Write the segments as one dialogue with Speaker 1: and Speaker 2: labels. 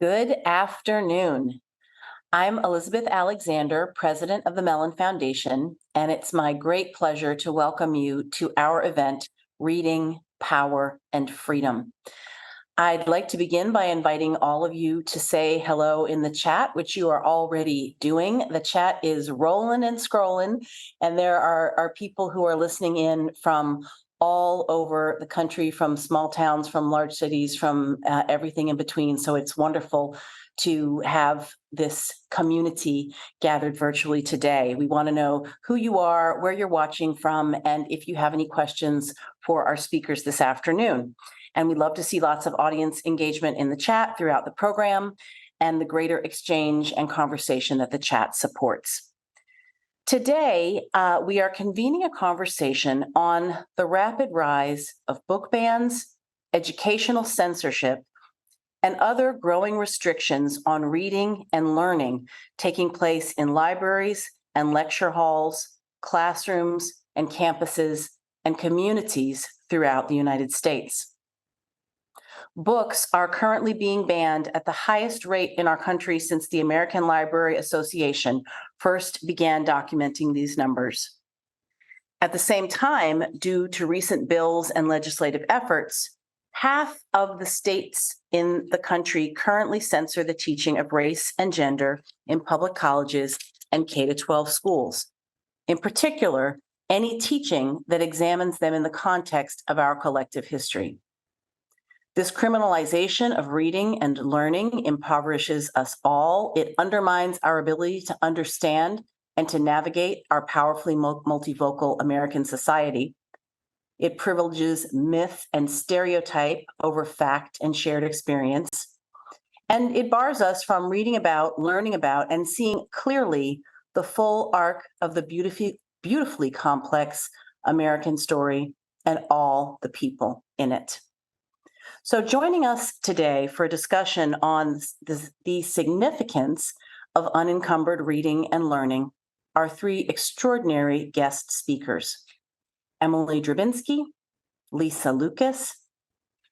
Speaker 1: Good afternoon. I'm Elizabeth Alexander, president of the Mellon Foundation, and it's my great pleasure to welcome you to our event, Reading, Power, and Freedom. I'd like to begin by inviting all of you to say hello in the chat, which you are already doing. The chat is rolling and scrolling, and there are people who are listening in from all over the country, from small towns, from large cities, from everything in between. So it's wonderful to have this community gathered virtually today. We want to know who you are, where you're watching from, and if you have any questions for our speakers this afternoon. And we'd love to see lots of audience engagement in the chat throughout the program and the greater exchange and conversation that the chat supports. Today, we are convening a conversation on the rapid rise of book bans, educational censorship, and other growing restrictions on reading and learning taking place in libraries and lecture halls, classrooms and campuses, and communities throughout the United States. Books are currently being banned at the highest rate in our country since the American Library Association first began documenting these numbers. At the same time, due to recent bills and legislative efforts, half of the states in the country currently censor the teaching of race and gender in public colleges and K-12 schools. In particular, any teaching that examines them in the context of our collective history. This criminalization of reading and learning impoverishes us all. It undermines our ability to understand and to navigate our powerfully multivocal American society. It privileges myth and stereotype over fact and shared experience. And it bars us from reading about, learning about, and seeing clearly the full arc of the beautifully complex American story and all the people in it. So joining us today for a discussion on the significance of unencumbered reading and learning are three extraordinary guest speakers: Emily Drabinski, Lisa Lucas,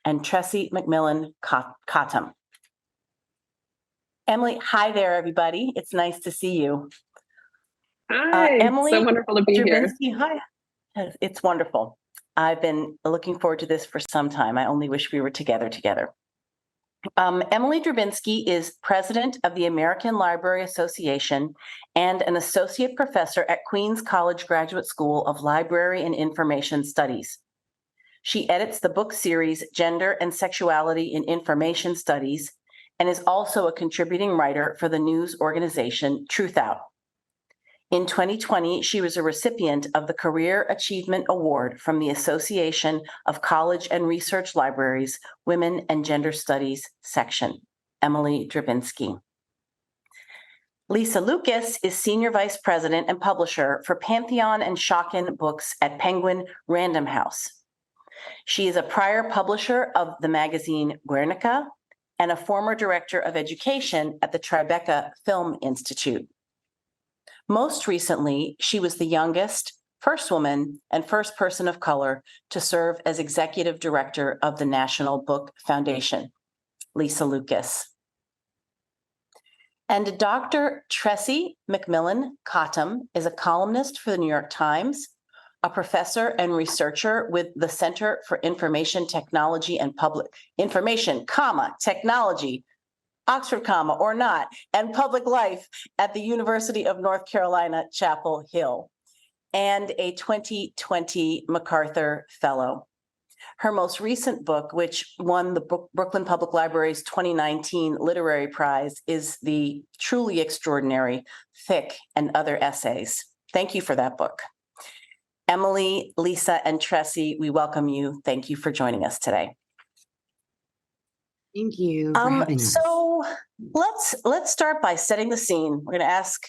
Speaker 1: and Tressie McMillan Cottom. Emily, hi there, everybody. It's nice to see you.
Speaker 2: Hi,
Speaker 1: Emily,
Speaker 2: so wonderful to be
Speaker 1: Drabinski,
Speaker 2: here.
Speaker 1: Hi. It's wonderful. I've been looking forward to this for some time. I only wish we were together. Emily Drabinski is president of the American Library Association and an associate professor at Queens College Graduate School of Library and Information Studies. She edits the book series Gender and Sexuality in Information Studies and is also a contributing writer for the news organization Truth Out. In 2020, she was a recipient of the Career Achievement Award from the Association of College and Research Libraries Women and Gender Studies section. Emily Drabinski. Lisa Lucas is Senior Vice President and Publisher for Pantheon and Schocken Books at Penguin Random House. She is a prior publisher of the magazine Guernica and a former Director of Education at the Tribeca Film Institute. Most recently, she was the youngest, first woman, and first person of color to serve as executive director of the National Book Foundation. Lisa Lucas. And Dr. Tressie McMillan Cottom is a columnist for the New York Times, a professor and researcher with the Center for Information Technology and Public Information, Technology, Oxford, or not, and public life at the University of North Carolina, Chapel Hill, and a 2020 MacArthur Fellow. Her most recent book, which won the Brooklyn Public Library's 2019 Literary Prize, is the truly extraordinary Thick and Other Essays. Thank you for that book. Emily, Lisa, and Tressie, we welcome you. Thank you for joining us today.
Speaker 3: Thank you for having us.
Speaker 1: So let's start by setting the scene. We're going to ask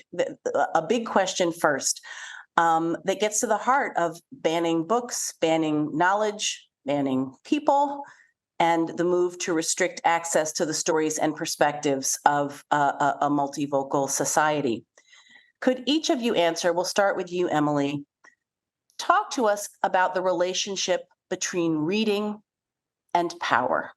Speaker 1: a big question first that gets to the heart of banning books, banning knowledge, banning people, and the move to restrict access to the stories and perspectives of a multivocal society. Could each of you answer? We'll start with you, Emily. Talk to us about the relationship between reading and power.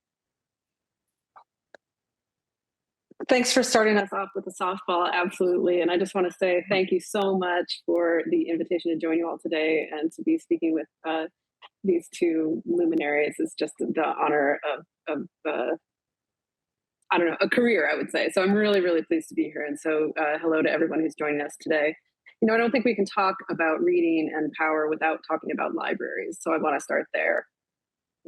Speaker 2: Thanks for starting us off with a softball. Absolutely. And I just want to say thank you so much for the invitation to join you all today and to be speaking with these two luminaries. Is just the honor of I don't know, a career, I would say. So I'm really, really pleased to be here. And so hello to everyone who's joining us today. You know, I don't think we can talk about reading and power without talking about libraries. So I want to start there.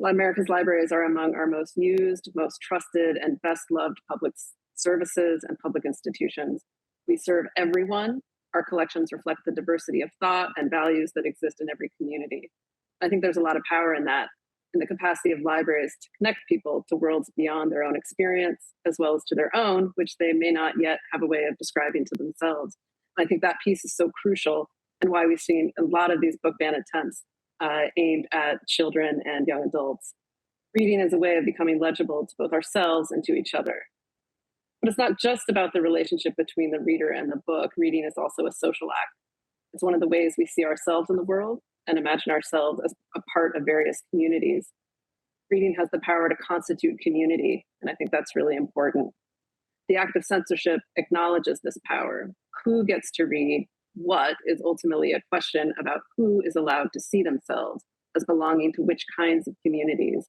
Speaker 2: America's libraries are among our most used, most trusted, and best loved public services and public institutions. We serve everyone. Our collections reflect the diversity of thought and values that exist in every community. I think there's a lot of power in that, in the capacity of libraries to connect people to worlds beyond their own experience, as well as to their own, which they may not yet have a way of describing to themselves. I think that piece is so crucial, and why we've seen a lot of these book ban attempts aimed at children and young adults. Reading is a way of becoming legible to both ourselves and to each other. But it's not just about the relationship between the reader and the book. Reading is also a social act. It's one of the ways we see ourselves in the world and imagine ourselves as a part of various communities. Reading has the power to constitute community, and I think that's really important. The act of censorship acknowledges this power. Who gets to read what is ultimately a question about who is allowed to see themselves as belonging to which kinds of communities.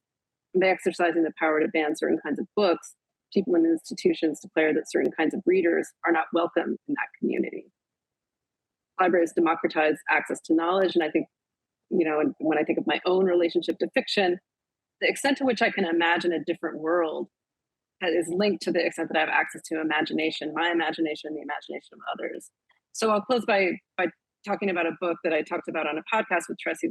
Speaker 2: And by exercising the power to ban certain kinds of books, people and institutions declare that certain kinds of readers are not welcome in that community. Libraries democratize access to knowledge, and I think, you know, and when I think of my own relationship to fiction, the extent to which I can imagine a different world is linked to the extent that I have access to imagination, my imagination, the imagination of others. So I'll close by talking about a book that I talked about on a podcast with Tressie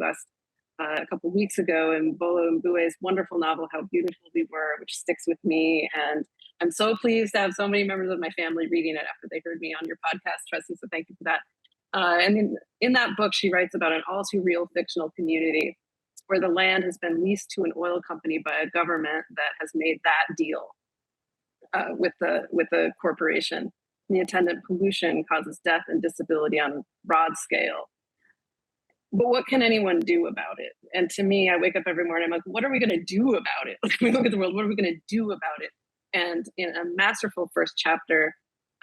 Speaker 2: a couple of weeks ago, and Bolo Mbue's wonderful novel, How Beautiful We Were, which sticks with me. And I'm so pleased to have so many members of my family reading it after they heard me on your podcast, Tressie, so thank you for that. And in that book, she writes about an all too real fictional community where the land has been leased to an oil company by a government that has made that deal with the corporation. The attendant pollution causes death and disability on a broad scale. But what can anyone do about it? And to me, I wake up every morning, I'm like, what are we going to do about it? Like, we look at the world, what are we going to do about it? And in a masterful first chapter,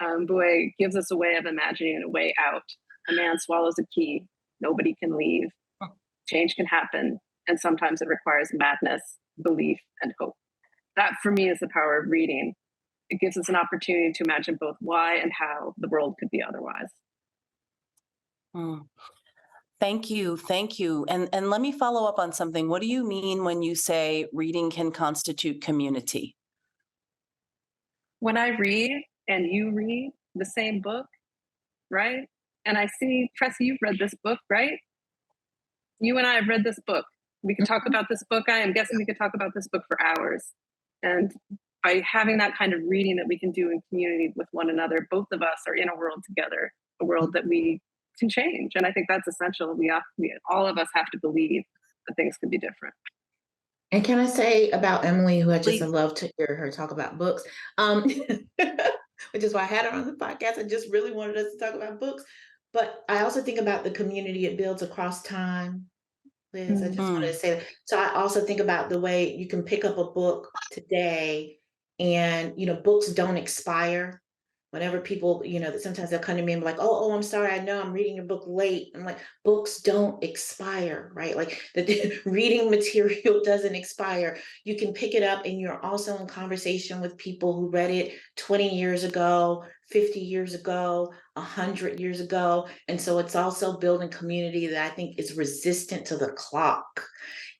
Speaker 2: Mbue gives us a way of imagining a way out. A man swallows a key, nobody can leave. Change can happen, and sometimes it requires madness, belief, and hope. That, for me, is the power of reading. It gives us an opportunity to imagine both why and how the world could be otherwise.
Speaker 1: Thank you. Thank you. And let me follow up on something. What do you mean when you say reading can constitute community?
Speaker 2: When I read and you read the same book, right? And I see, Tressie, you've read this book, right? You and I have read this book. We can talk about this book. I am guessing we could talk about this book for hours. And by having that kind of reading that we can do in community with one another, both of us are in a world together, a world that we can change. And I think that's essential. All of us have to believe that things can be different.
Speaker 3: And can I say about Emily, who I just
Speaker 1: Please.
Speaker 3: love to hear her talk about books, which is why I had her on the podcast. I just really wanted us to talk about books. But I also think about the community it builds across time. Liz, I just wanted to say that. So I also think about the way you can pick up a book today and, books don't expire. Whenever people, that sometimes they'll come to me and be like, oh, I'm sorry, I know I'm reading your book late. I'm like, books don't expire, right? Like the reading material doesn't expire. You can pick it up and you're also in conversation with people who read it 20 years ago, 50 years ago, 100 years ago. And so it's also building community that I think is resistant to the clock.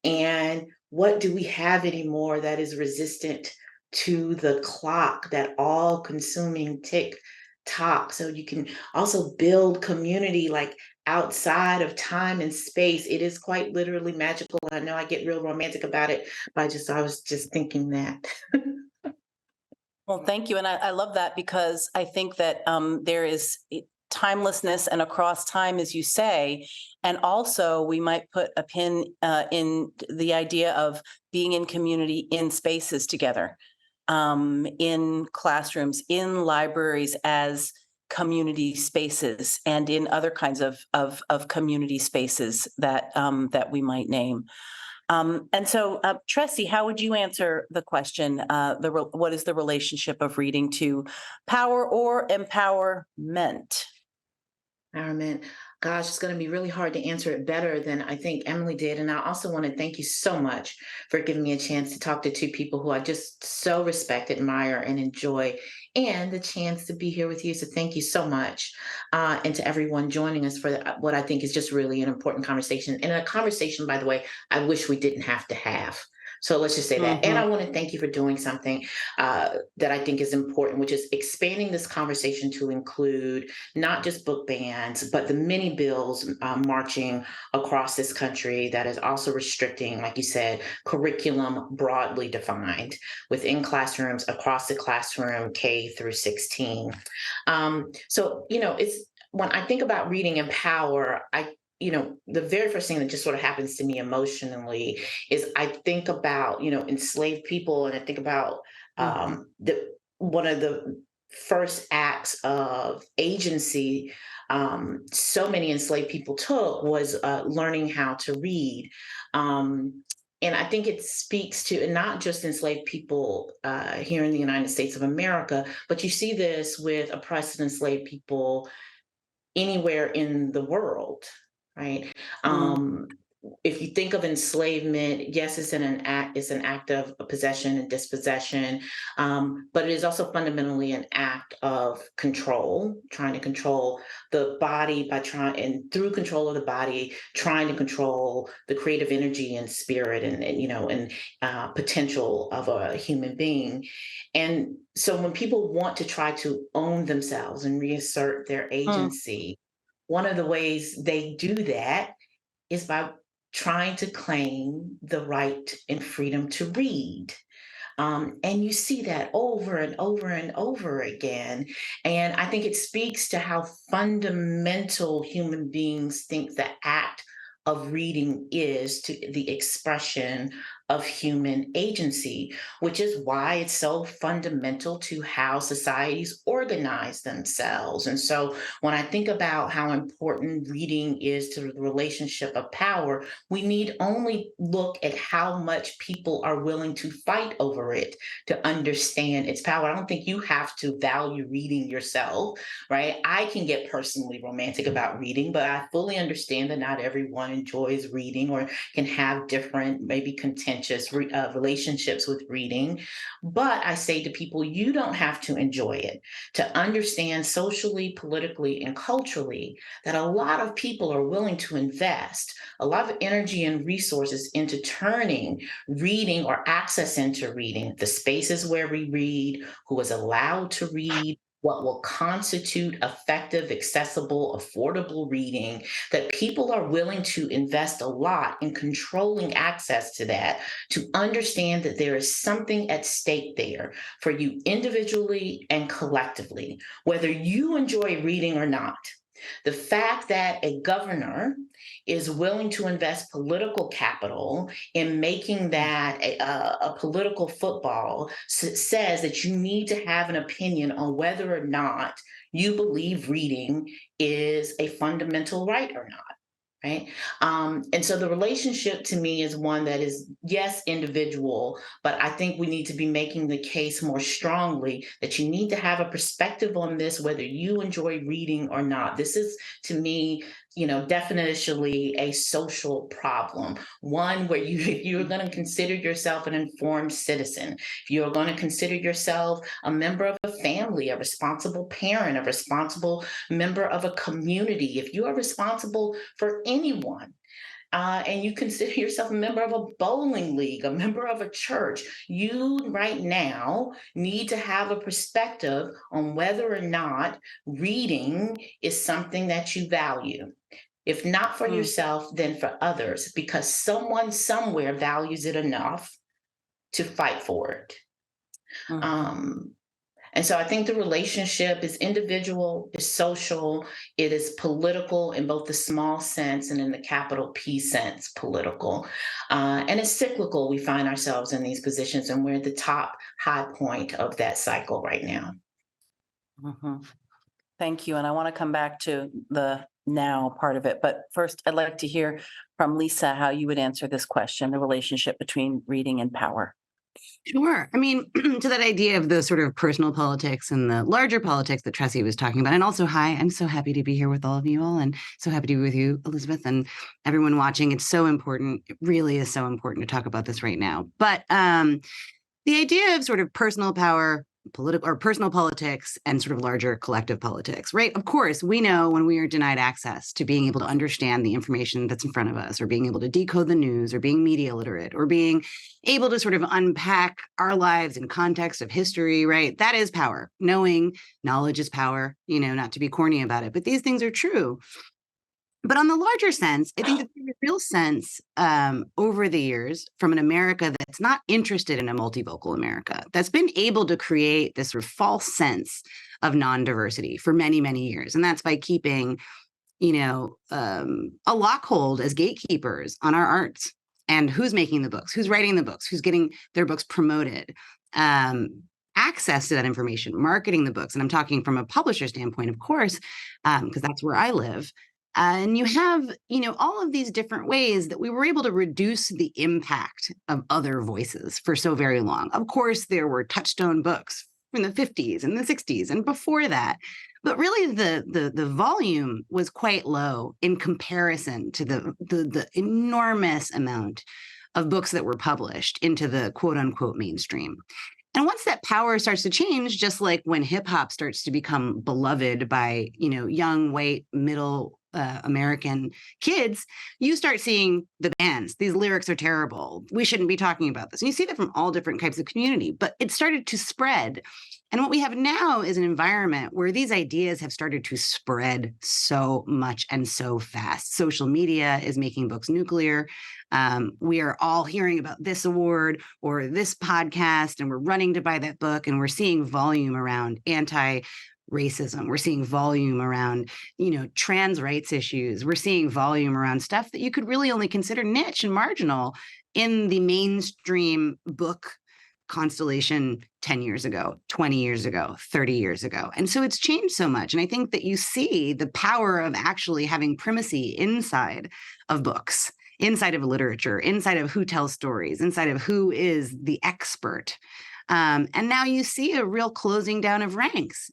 Speaker 3: And what do we have anymore that is resistant to the clock, that all-consuming tick-tock? So you can also build community like outside of time and space. It is quite literally magical. I know I get real romantic about it, but I was just thinking that.
Speaker 1: Well, thank you. And I love that, because I think that there is timelessness and across time, as you say. And also we might put a pin in the idea of being in community in spaces together, in classrooms, in libraries as community spaces, and in other kinds of community spaces that we might name. And so, Tressie, how would you answer the question? What is the relationship of reading to power or empowerment?
Speaker 3: Empowerment. Gosh, it's going to be really hard to answer it better than I think Emily did. And I also want to thank you so much for giving me a chance to talk to two people who I just so respect, admire, and enjoy, and the chance to be here with you. So thank you so much. And to everyone joining us for what I think is just really an important conversation. And a conversation, by the way, I wish we didn't have to have. So let's just say that. And I want to thank you for doing something that I think is important, which is expanding this conversation to include not just book bans, but the many bills marching across this country that is also restricting, like you said, curriculum broadly defined within classrooms, across the classroom, K through 16. So, it's when I think about reading and power, the very first thing that just sort of happens to me emotionally is I think about, enslaved people, and I think about one of the first acts of agency so many enslaved people took was learning how to read. And I think it speaks to, and not just enslaved people here in the United States of America, but you see this with oppressed and enslaved people anywhere in the world, right? If you think of enslavement, yes, it's an act of possession and dispossession, but it is also fundamentally an act of control, trying to control the body and through control of the body, trying to control the creative energy and spirit and potential of a human being. And so when people want to try to own themselves and reassert their agency, one of the ways they do that is by trying to claim the right and freedom to read. And you see that over and over and over again. And I think it speaks to how fundamental human beings think the act of reading is to the expression of human agency, which is why it's so fundamental to how societies organize themselves. And so when I think about how important reading is to the relationship of power, we need only look at how much people are willing to fight over it to understand its power. I don't think you have to value reading yourself, right? I can get personally romantic about reading, but I fully understand that not everyone enjoys reading or can have different, maybe contentious relationships with reading. But I say to people, you don't have to enjoy it to understand socially, politically, and culturally that a lot of people are willing to invest a lot of energy and resources into turning reading or access into reading, the spaces where we read, who is allowed to read, what will constitute effective, accessible, affordable reading, that people are willing to invest a lot in controlling access to that, to understand that there is something at stake there for you individually and collectively, whether you enjoy reading or not. The fact that a governor is willing to invest political capital in making that a political football says that you need to have an opinion on whether or not you believe reading is a fundamental right or not. Right. And so the relationship to me is one that is, yes, individual, but I think we need to be making the case more strongly that you need to have a perspective on this, whether you enjoy reading or not. This is, to me, definitionally a social problem, one where if you're going to consider yourself an informed citizen, if you're going to consider yourself a member of a family, a responsible parent, a responsible member of a community, if you are responsible for anyone, and you consider yourself a member of a bowling league, a member of a church, you right now need to have a perspective on whether or not reading is something that you value. If not for yourself, then for others, because someone somewhere values it enough to fight for it. And so I think the relationship is individual, is social, it is political in both the small sense and in the capital P sense, political. And it's cyclical. We find ourselves in these positions, and we're at the top high point of that cycle right now.
Speaker 1: Thank you. And I want to come back to the now part of it. But first, I'd like to hear from Lisa how you would answer this question, the relationship between reading and power.
Speaker 4: Sure. I mean, to that idea of the sort of personal politics and the larger politics that Tressie was talking about. And also, hi, I'm so happy to be here with all of you all and so happy to be with you, Elizabeth, and everyone watching. It's so important. It really is so important to talk about this right now. But the idea of sort of personal power, political or personal politics, and sort of larger collective politics, right? Of course, we know when we are denied access to being able to understand the information that's in front of us, or being able to decode the news, or being media literate, or being able to sort of unpack our lives in context of history, right? That is power. Knowledge is power, not to be corny about it, but these things are true. But on the larger sense, I think that there's a real sense over the years from an America that's not interested in a multivocal America, that's been able to create this sort of false sense of non-diversity for many, many years. And that's by keeping, a lockhold as gatekeepers on our arts and who's making the books, who's writing the books, who's getting their books promoted. Access to that information, marketing the books. And I'm talking from a publisher standpoint, of course, because that's where I live. And you have, all of these different ways that we were able to reduce the impact of other voices for so very long. Of course, there were touchstone books from the 50s and the 60s and before that. But really, the volume was quite low in comparison to the enormous amount of books that were published into the quote unquote mainstream. And once that power starts to change, just like when hip hop starts to become beloved by, young, white, middle American kids, you start seeing the bans. These lyrics are terrible. We shouldn't be talking about this. And you see that from all different types of community, but it started to spread. And what we have now is an environment where these ideas have started to spread so much and so fast. Social media is making books nuclear. We are all hearing about this award or this podcast, and we're running to buy that book, and we're seeing volume around anti-racism. We're seeing volume around, trans rights issues. We're seeing volume around stuff that you could really only consider niche and marginal in the mainstream book constellation 10 years ago, 20 years ago, 30 years ago. And so it's changed so much. And I think that you see the power of actually having primacy inside of books, inside of literature, inside of who tells stories, inside of who is the expert. And now you see a real closing down of ranks.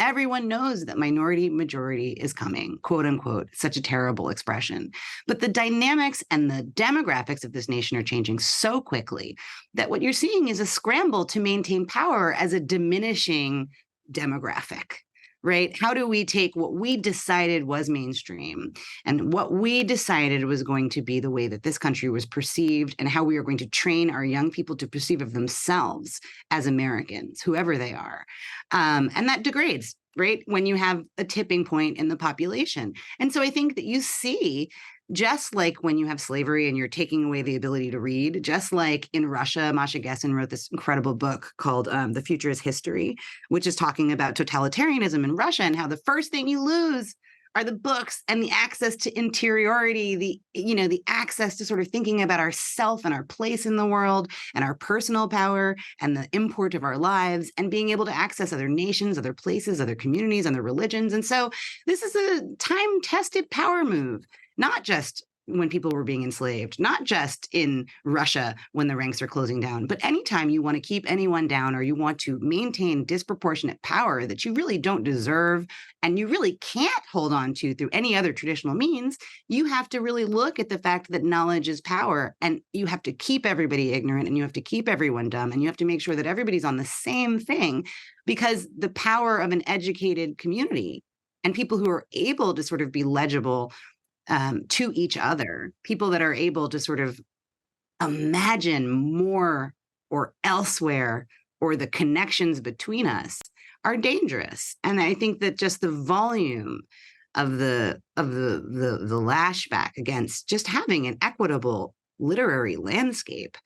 Speaker 4: Everyone knows that minority majority is coming, quote unquote, such a terrible expression. But the dynamics and the demographics of this nation are changing so quickly that what you're seeing is a scramble to maintain power as a diminishing demographic. Right? How do we take what we decided was mainstream and what we decided was going to be the way that this country was perceived, and how we are going to train our young people to perceive of themselves as Americans, whoever they are. And that degrades, right? When you have a tipping point in the population. And so I think that you see, just like when you have slavery and you're taking away the ability to read, just like in Russia, Masha Gessen wrote this incredible book called The Future is History, which is talking about totalitarianism in Russia and how the first thing you lose are the books and the access to interiority, the access to sort of thinking about ourself and our place in the world and our personal power and the import of our lives and being able to access other nations, other places, other communities, other religions. And so this is a time-tested power move. Not just when people were being enslaved, not just in Russia when the ranks are closing down, but anytime you want to keep anyone down or you want to maintain disproportionate power that you really don't deserve and you really can't hold on to through any other traditional means, you have to really look at the fact that knowledge is power, and you have to keep everybody ignorant, and you have to keep everyone dumb, and you have to make sure that everybody's on the same thing, because the power of an educated community and people who are able to sort of be legible to each other, people that are able to sort of imagine more or elsewhere or the connections between us are dangerous. And I think that just the volume of the lashback against just having an equitable literary landscape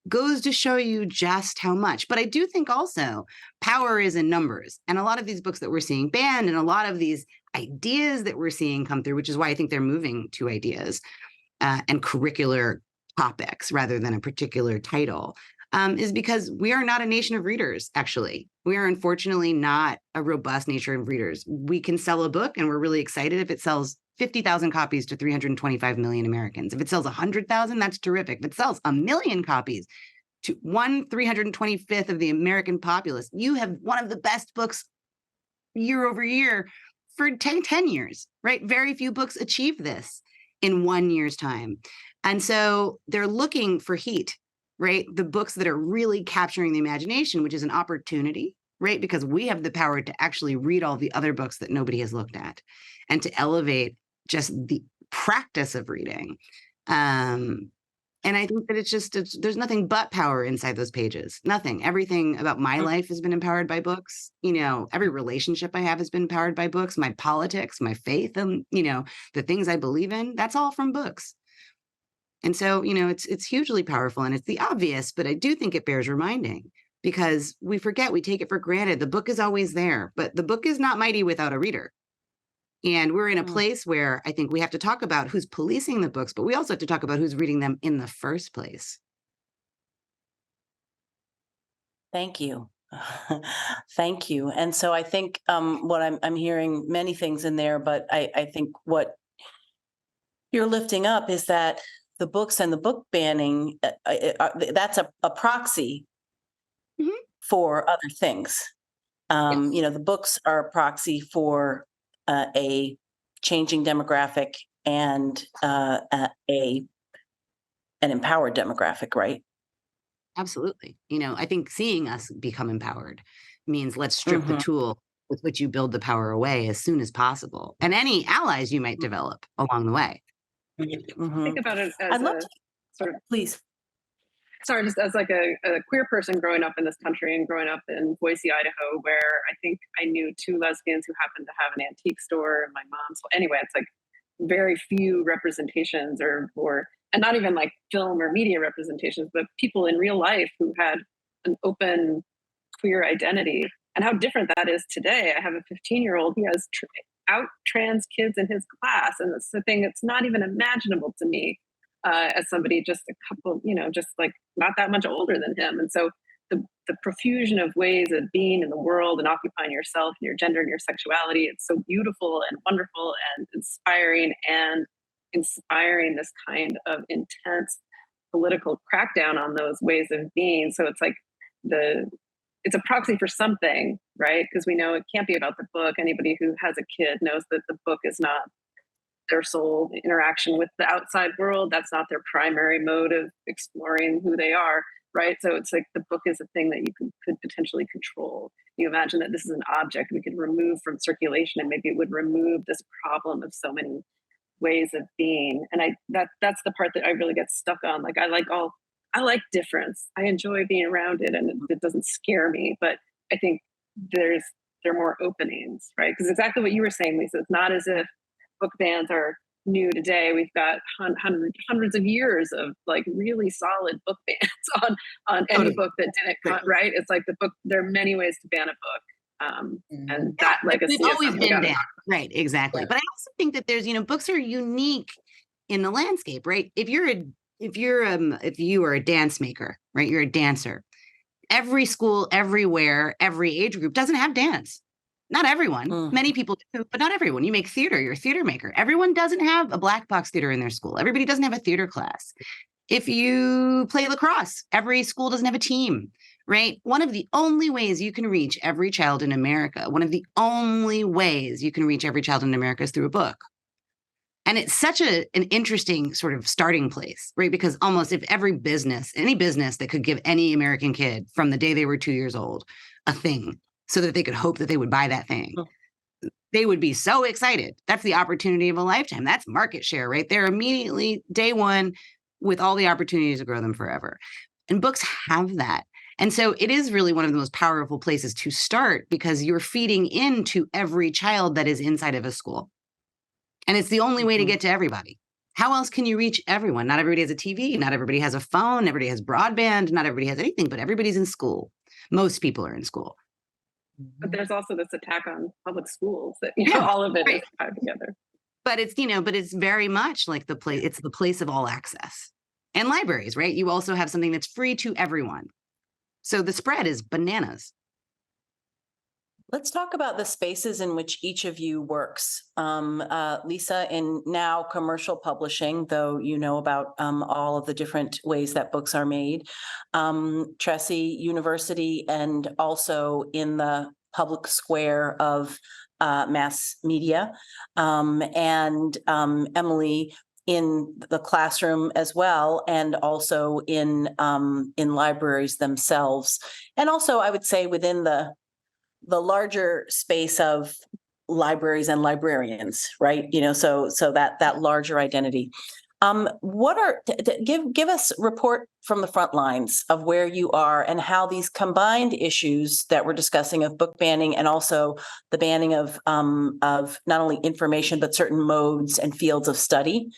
Speaker 4: goes to show you just how much. But I do think also power is in numbers. And a lot of these books that we're seeing banned and a lot of these ideas that we're seeing come through, which is why I think they're moving to ideas and curricular topics rather than a particular title, is because we are not a nation of readers, actually. We are unfortunately not a robust nation of readers. We can sell a book and we're really excited if it sells 50,000 copies to 325 million Americans. If it sells 100,000, that's terrific. If it sells 1 million copies to 1/325th of the American populace, you have one of the best books year over year for 10 years, right? Very few books achieve this in 1 year's time. And so they're looking for heat, right? The books that are really capturing the imagination, which is an opportunity, right? Because we have the power to actually read all the other books that nobody has looked at and to elevate just the practice of reading. And I think that there's nothing but power inside those pages. Nothing. Everything about my life has been empowered by books. Every relationship I have has been empowered by books. My politics, my faith, and, the things I believe in, that's all from books. And so, it's hugely powerful and it's the obvious, but I do think it bears reminding because we forget, we take it for granted. The book is always there, but the book is not mighty without a reader. And we're in a place where I think we have to talk about who's policing the books, but we also have to talk about who's reading them in the first place.
Speaker 1: Thank you. Thank you. And so I think what I'm hearing many things in there, but I think what you're lifting up is that the books and the book banning, that's a proxy for other things.
Speaker 3: Yes.
Speaker 1: The books are a proxy for a changing demographic and an empowered demographic, right?
Speaker 4: Absolutely. I think seeing us become empowered means let's strip the tool with which you build the power away as soon as possible, and any allies you might develop along the way.
Speaker 2: Think about it as
Speaker 1: I'd love to,
Speaker 2: sort of,
Speaker 1: please.
Speaker 2: sorry, just as like a queer person growing up in this country and growing up in Boise, Idaho, where I think I knew 2 lesbians who happened to have an antique store in my mom's. Anyway, it's like very few representations or and not even like film or media representations, but people in real life who had an open queer identity, and how different that is today. I have a 15-year-old who has out trans kids in his class, and it's the thing that's not even imaginable to me as somebody just a couple, just like not that much older than him. And so the profusion of ways of being in the world and occupying yourself and your gender and your sexuality, it's so beautiful and wonderful and inspiring this kind of intense political crackdown on those ways of being. So it's like it's a proxy for something, right? Because we know it can't be about the book. Anybody who has a kid knows that the book is not their sole interaction with the outside world. That's not their primary mode of exploring who they are, right? So it's like the book is a thing that you could potentially control. You imagine that this is an object we could remove from circulation, and maybe it would remove this problem of so many ways of being. And that's the part that I really get stuck on. Like I like difference. I enjoy being around it, and it doesn't scare me. But I think there are more openings, right? Because exactly what you were saying, Lisa. It's not as if book bans are new today. We've got hundreds of years of like really solid book bans on any book that didn't right. It's like the book. There are many ways to ban a book. And that legacy
Speaker 4: we've always been down, right? Exactly.
Speaker 3: Yeah.
Speaker 4: But I also think that there's, books are unique in the landscape, right? If you are a dance maker, right? You're a dancer. Every school, everywhere, every age group doesn't have dance. Not everyone. Many people do, but not everyone. You make theater, you're a theater maker. Everyone doesn't have a black box theater in their school. Everybody doesn't have a theater class. If you play lacrosse, every school doesn't have a team, right? One of the only ways you can reach every child in America, is through a book. And it's such an interesting sort of starting place, right? Because almost if any business that could give any American kid from the day they were 2 years old a thing so that they could hope that they would buy that thing, they would be so excited. That's the opportunity of a lifetime. That's market share, right? They're immediately day one with all the opportunities to grow them forever. And books have that. And so it is really one of the most powerful places to start because you're feeding into every child that is inside of a school. And it's the only way to get to everybody. How else can you reach everyone? Not everybody has a TV. Not everybody has a phone. Everybody has broadband. Not everybody has anything, but everybody's in school. Most people are in school.
Speaker 2: But there's also this attack on public schools that, all of it is tied together.
Speaker 4: But it's very much like it's the place of all access. And libraries, right? You also have something that's free to everyone. So the spread is bananas.
Speaker 1: Let's talk about the spaces in which each of you works. Lisa, in now commercial publishing, though you know about all of the different ways that books are made. Tressie, university, and also in the public square of mass media. And Emily, in the classroom as well, and also in libraries themselves. And also, I would say, within the larger space of libraries and librarians, right? So that larger identity. Give us report from the front lines of where you are and how these combined issues that we're discussing of book banning and also the banning of not only information but certain modes and fields of study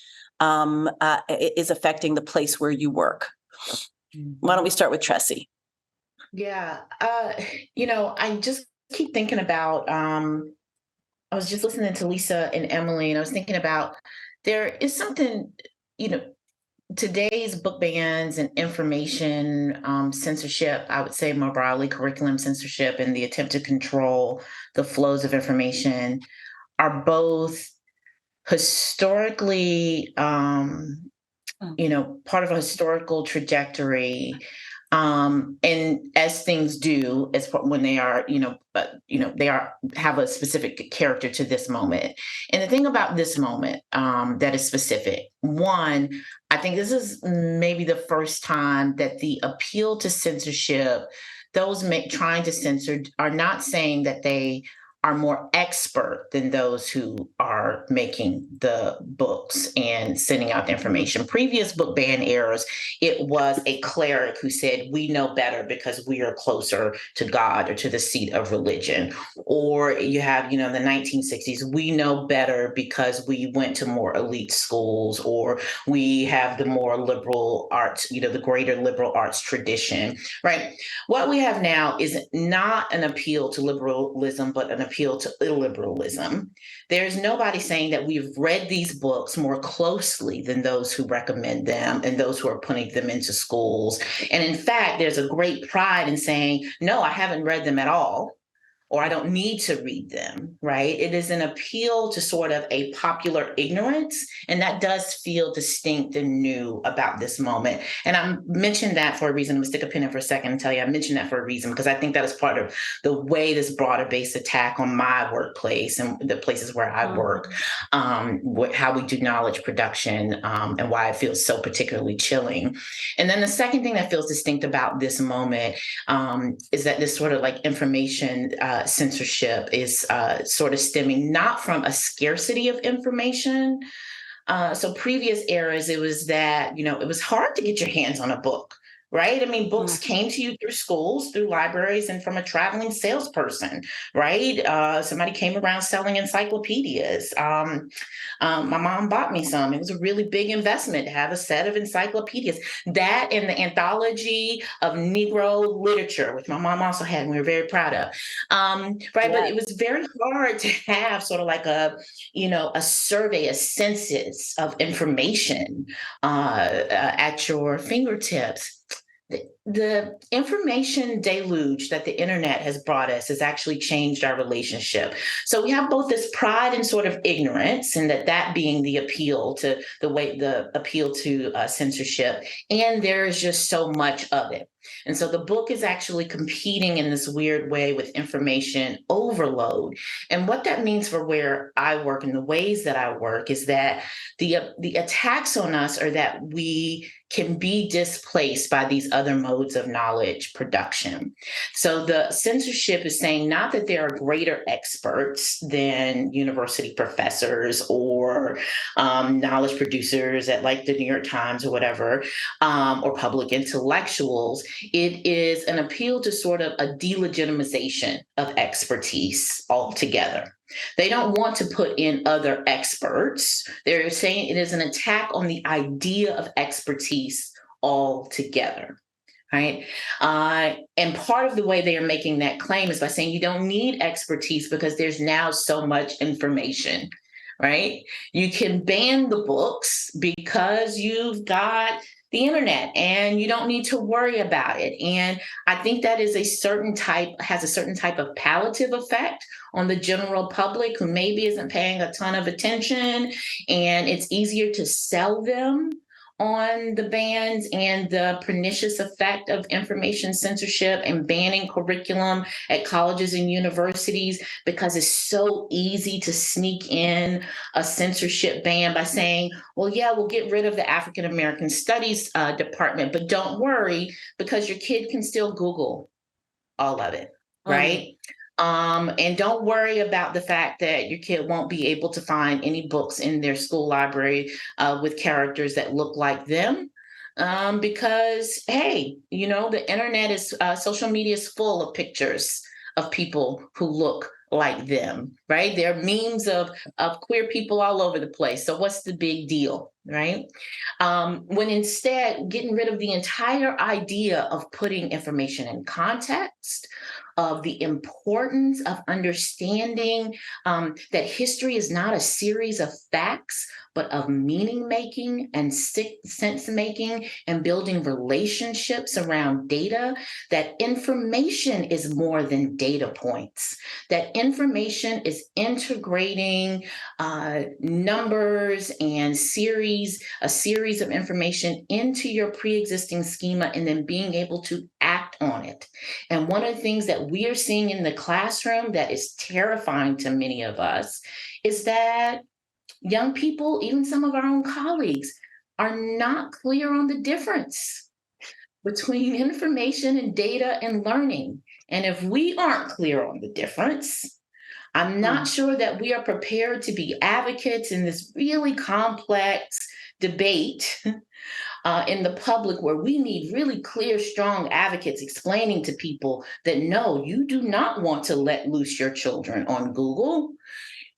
Speaker 1: is affecting the place where you work. Why don't we start with Tressie?
Speaker 3: Yeah, I just keep thinking about, I was just listening to Lisa and Emily, and I was thinking about there is something, today's book bans and information censorship, I would say more broadly, curriculum censorship and the attempt to control the flows of information are both historically, part of a historical trajectory. And as things do, as when they are, have a specific character to this moment. And the thing about this moment that is specific, one, I think this is maybe the first time that the appeal to censorship, those trying to censor are not saying that they are more expert than those who are making the books and sending out the information. Previous book ban eras, it was a cleric who said, we know better because we are closer to God or to the seat of religion. Or you have, in the 1960s, we know better because we went to more elite schools, or we have the more liberal arts, the greater liberal arts tradition, right? What we have now is not an appeal to liberalism, but an appeal to illiberalism. There's nobody saying that we've read these books more closely than those who recommend them and those who are putting them into schools. And in fact, there's a great pride in saying, no, I haven't read them at all, or I don't need to read them, right? It is an appeal to sort of a popular ignorance, and that does feel distinct and new about this moment. And I mentioned that for a reason. I'm gonna stick a pin in for a second and tell you I mentioned that for a reason, because I think that is part of the way this broader based attack on my workplace and the places where I work, how we do knowledge production, and why it feels so particularly chilling. And then the second thing that feels distinct about this moment is that this sort of like information censorship is sort of stemming not from a scarcity of information. So previous eras, it was that, it was hard to get your hands on a book, right? I mean, books came to you through schools, through libraries, and from a traveling salesperson, right? Somebody came around selling encyclopedias. My mom bought me some. It was a really big investment to have a set of encyclopedias. That and the anthology of Negro literature, which my mom also had, and we were very proud of. Right, yeah. But it was very hard to have sort of like a survey, a census of information at your fingertips. The information deluge that the internet has brought us has actually changed our relationship. So we have both this pride and sort of ignorance, and that being the appeal to censorship, and there is just so much of it. And so the book is actually competing in this weird way with information overload. And what that means for where I work and the ways that I work is that the attacks on us are that we can be displaced by these other modes of knowledge production. So the censorship is saying not that there are greater experts than university professors or knowledge producers at like the New York Times or whatever, or public intellectuals. It is an appeal to sort of a delegitimization of expertise altogether. They don't want to put in other experts. They're saying it is an attack on the idea of expertise altogether, right? And part of the way they are making that claim is by saying you don't need expertise because there's now so much information, right? You can ban the books because you've got the internet, and you don't need to worry about it. And I think that has a certain type of palliative effect on the general public who maybe isn't paying a ton of attention, and it's easier to sell them on the bans and the pernicious effect of information censorship and banning curriculum at colleges and universities, because it's so easy to sneak in a censorship ban by saying, well, yeah, we'll get rid of the African American Studies department, but don't worry, because your kid can still Google all of it, right? And don't worry about the fact that your kid won't be able to find any books in their school library with characters that look like them. Because, hey, the internet is, social media is full of pictures of people who look like them, right? There are memes of queer people all over the place. So what's the big deal, right? When instead, getting rid of the entire idea of putting information in context, of the importance of understanding that history is not a series of facts, but of meaning making and sense making and building relationships around data, that information is more than data points, that information is integrating numbers and a series of information into your pre-existing schema and then being able to act on it. And one of the things that we are seeing in the classroom that is terrifying to many of us is that young people, even some of our own colleagues, are not clear on the difference between information and data and learning. And if we aren't clear on the difference, I'm not sure that we are prepared to be advocates in this really complex debate in the public, where we need really clear, strong advocates explaining to people that no, you do not want to let loose your children on Google.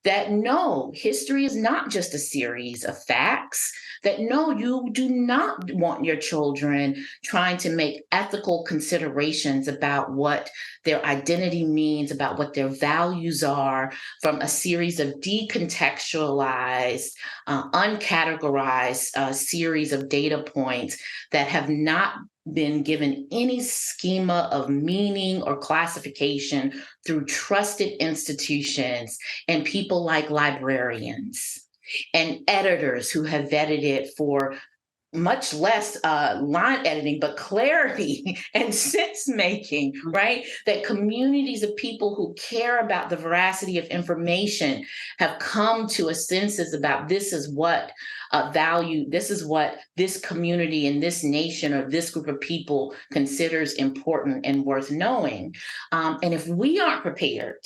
Speaker 3: That no, history is not just a series of facts, that no, you do not want your children trying to make ethical considerations about what their identity means, about what their values are, from a series of decontextualized, uncategorized series of data points that have not been given any schema of meaning or classification through trusted institutions and people like librarians and editors who have vetted it for much less line editing, but clarity and sense making, right? That communities of people who care about the veracity of information have come to a census about this is what value, this is what this community and this nation or this group of people considers important and worth knowing. And if we aren't prepared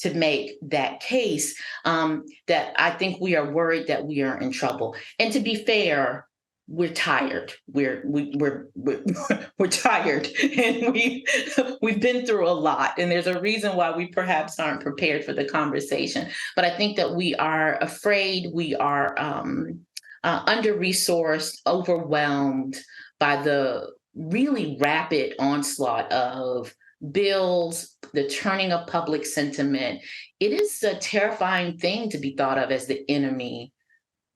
Speaker 3: to make that case, that I think we are worried that we are in trouble. And to be fair, we're tired. We're tired, and we've been through a lot. And there's a reason why we perhaps aren't prepared for the conversation. But I think that we are afraid. We are under-resourced, overwhelmed by the really rapid onslaught of bills, the turning of public sentiment. It is a terrifying thing to be thought of as the enemy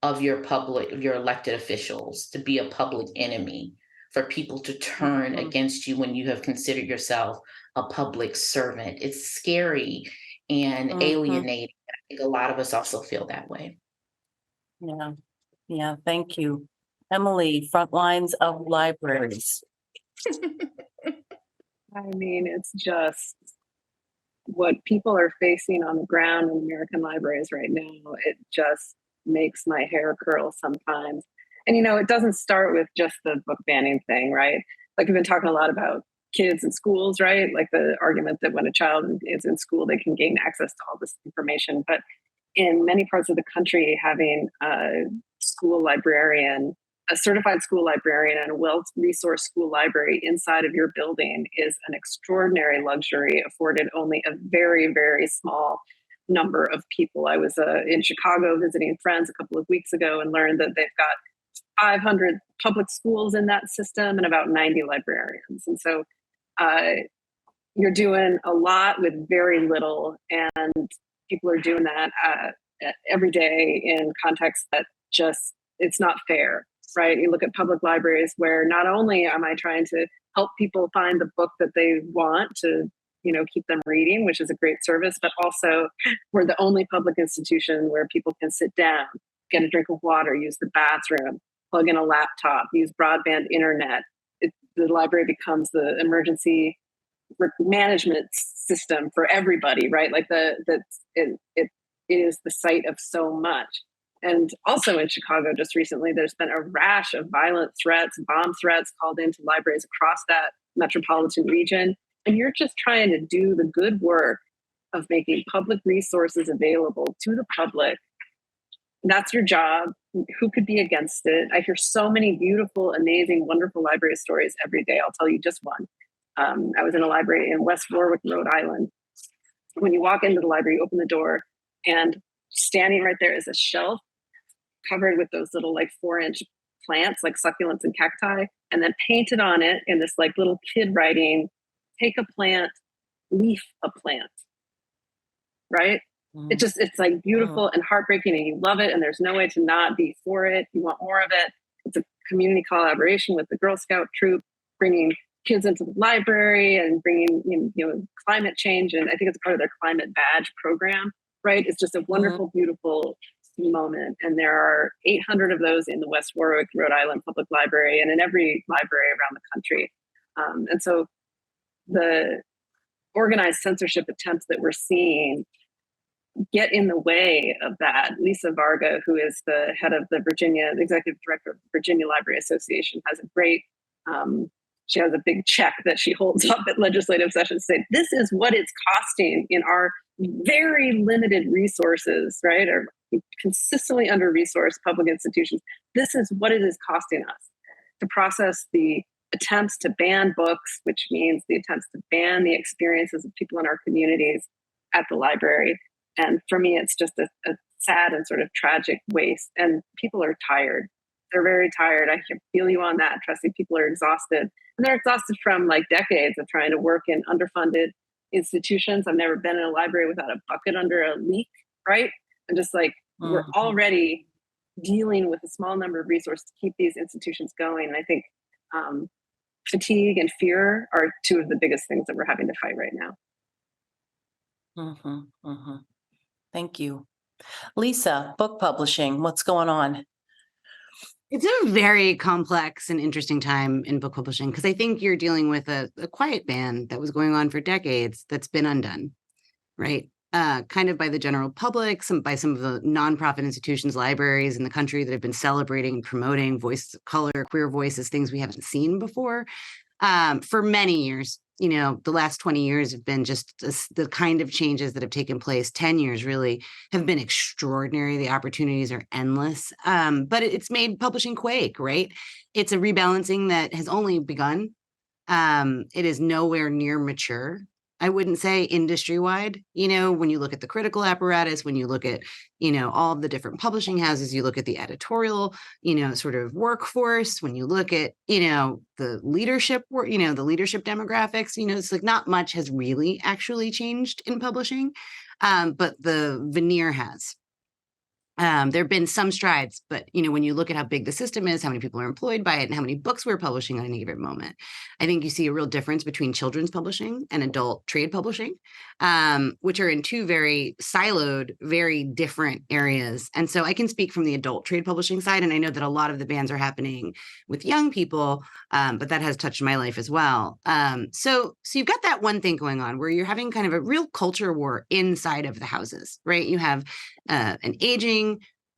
Speaker 3: of your elected officials, to be a public enemy, for people to turn against you when you have considered yourself a public servant. It's scary and alienating. I think a lot of us also feel that way.
Speaker 1: Yeah, thank you. Emily, front lines of libraries.
Speaker 2: I mean, it's just what people are facing on the ground in American libraries right now. It just makes my hair curl sometimes. And, it doesn't start with just the book banning thing, right? Like, we've been talking a lot about kids in schools, right? Like the argument that when a child is in school, they can gain access to all this information. But in many parts of the country, having a school librarian, a certified school librarian, and a well-resourced school library inside of your building is an extraordinary luxury afforded only a very, very small number of people. I was in Chicago visiting friends a couple of weeks ago and learned that they've got 500 public schools in that system and about 90 librarians. And so you're doing a lot with very little, and people are doing that every day in contexts that just, it's not fair. right? You look at public libraries where not only am I trying to help people find the book that they want to, keep them reading, which is a great service, but also we're the only public institution where people can sit down, get a drink of water, use the bathroom, plug in a laptop, use broadband internet. The library becomes the emergency management system for everybody, right? Like it is the site of so much. And also in Chicago, just recently, there's been a rash of violent threats, bomb threats called into libraries across that metropolitan region. And you're just trying to do the good work of making public resources available to the public. That's your job. Who could be against it? I hear so many beautiful, amazing, wonderful library stories every day. I'll tell you just one. I was in a library in West Warwick, Rhode Island. When you walk into the library, you open the door, and standing right there is a shelf covered with those little 4-inch plants, like succulents and cacti, and then painted on it in this little kid writing, take a plant, leaf a plant, right? It's beautiful and heartbreaking, and you love it, and there's no way to not be for it. You want more of it. It's a community collaboration with the Girl Scout troop, bringing kids into the library and bringing climate change, and I think it's part of their climate badge program, right? It's just a wonderful, beautiful moment, and there are 800 of those in the West Warwick, Rhode Island Public Library, and in every library around the country. And so the organized censorship attempts that we're seeing get in the way of that. Lisa Varga, who is the head of the executive director of the Virginia Library Association, has a great, she has a big check that she holds up at legislative sessions to say, this is what it's costing in our very limited resources, right? Or consistently under-resourced public institutions. This is what it is costing us to process the attempts to ban books, which means the attempts to ban the experiences of people in our communities at the library. And for me, it's just a sad and sort of tragic waste. And people are tired. They're very tired. I can feel you on that, Tressie. People are exhausted. And they're exhausted from decades of trying to work in underfunded institutions. I've never been in a library without a bucket under a leak, right? And just we're already dealing with a small number of resources to keep these institutions going. And I think fatigue and fear are two of the biggest things that we're having to fight right now.
Speaker 1: Thank you. Lisa, book publishing, what's going on?
Speaker 4: It's a very complex and interesting time in book publishing, because I think you're dealing with a quiet ban that was going on for decades that's been undone, right? Kind of by the general public, by some of the nonprofit institutions, libraries in the country that have been celebrating and promoting voices of color, queer voices, things we haven't seen before for many years. The last 20 years have been just the kind of changes that have taken place. 10 years really have been extraordinary. The opportunities are endless, but it's made publishing quake, right? It's a rebalancing that has only begun. It is nowhere near mature. I wouldn't say industry-wide, when you look at the critical apparatus, when you look at, all the different publishing houses, you look at the editorial, sort of workforce, when you look at, the leadership, the leadership demographics, it's not much has really actually changed in publishing, but the veneer has. There have been some strides, but when you look at how big the system is, how many people are employed by it, and how many books we're publishing on any given moment, I think you see a real difference between children's publishing and adult trade publishing, which are in two very siloed, very different areas. And so I can speak from the adult trade publishing side, and I know that a lot of the bans are happening with young people, but that has touched my life as well. So you've got that one thing going on where you're having kind of a real culture war inside of the houses, right? You have an aging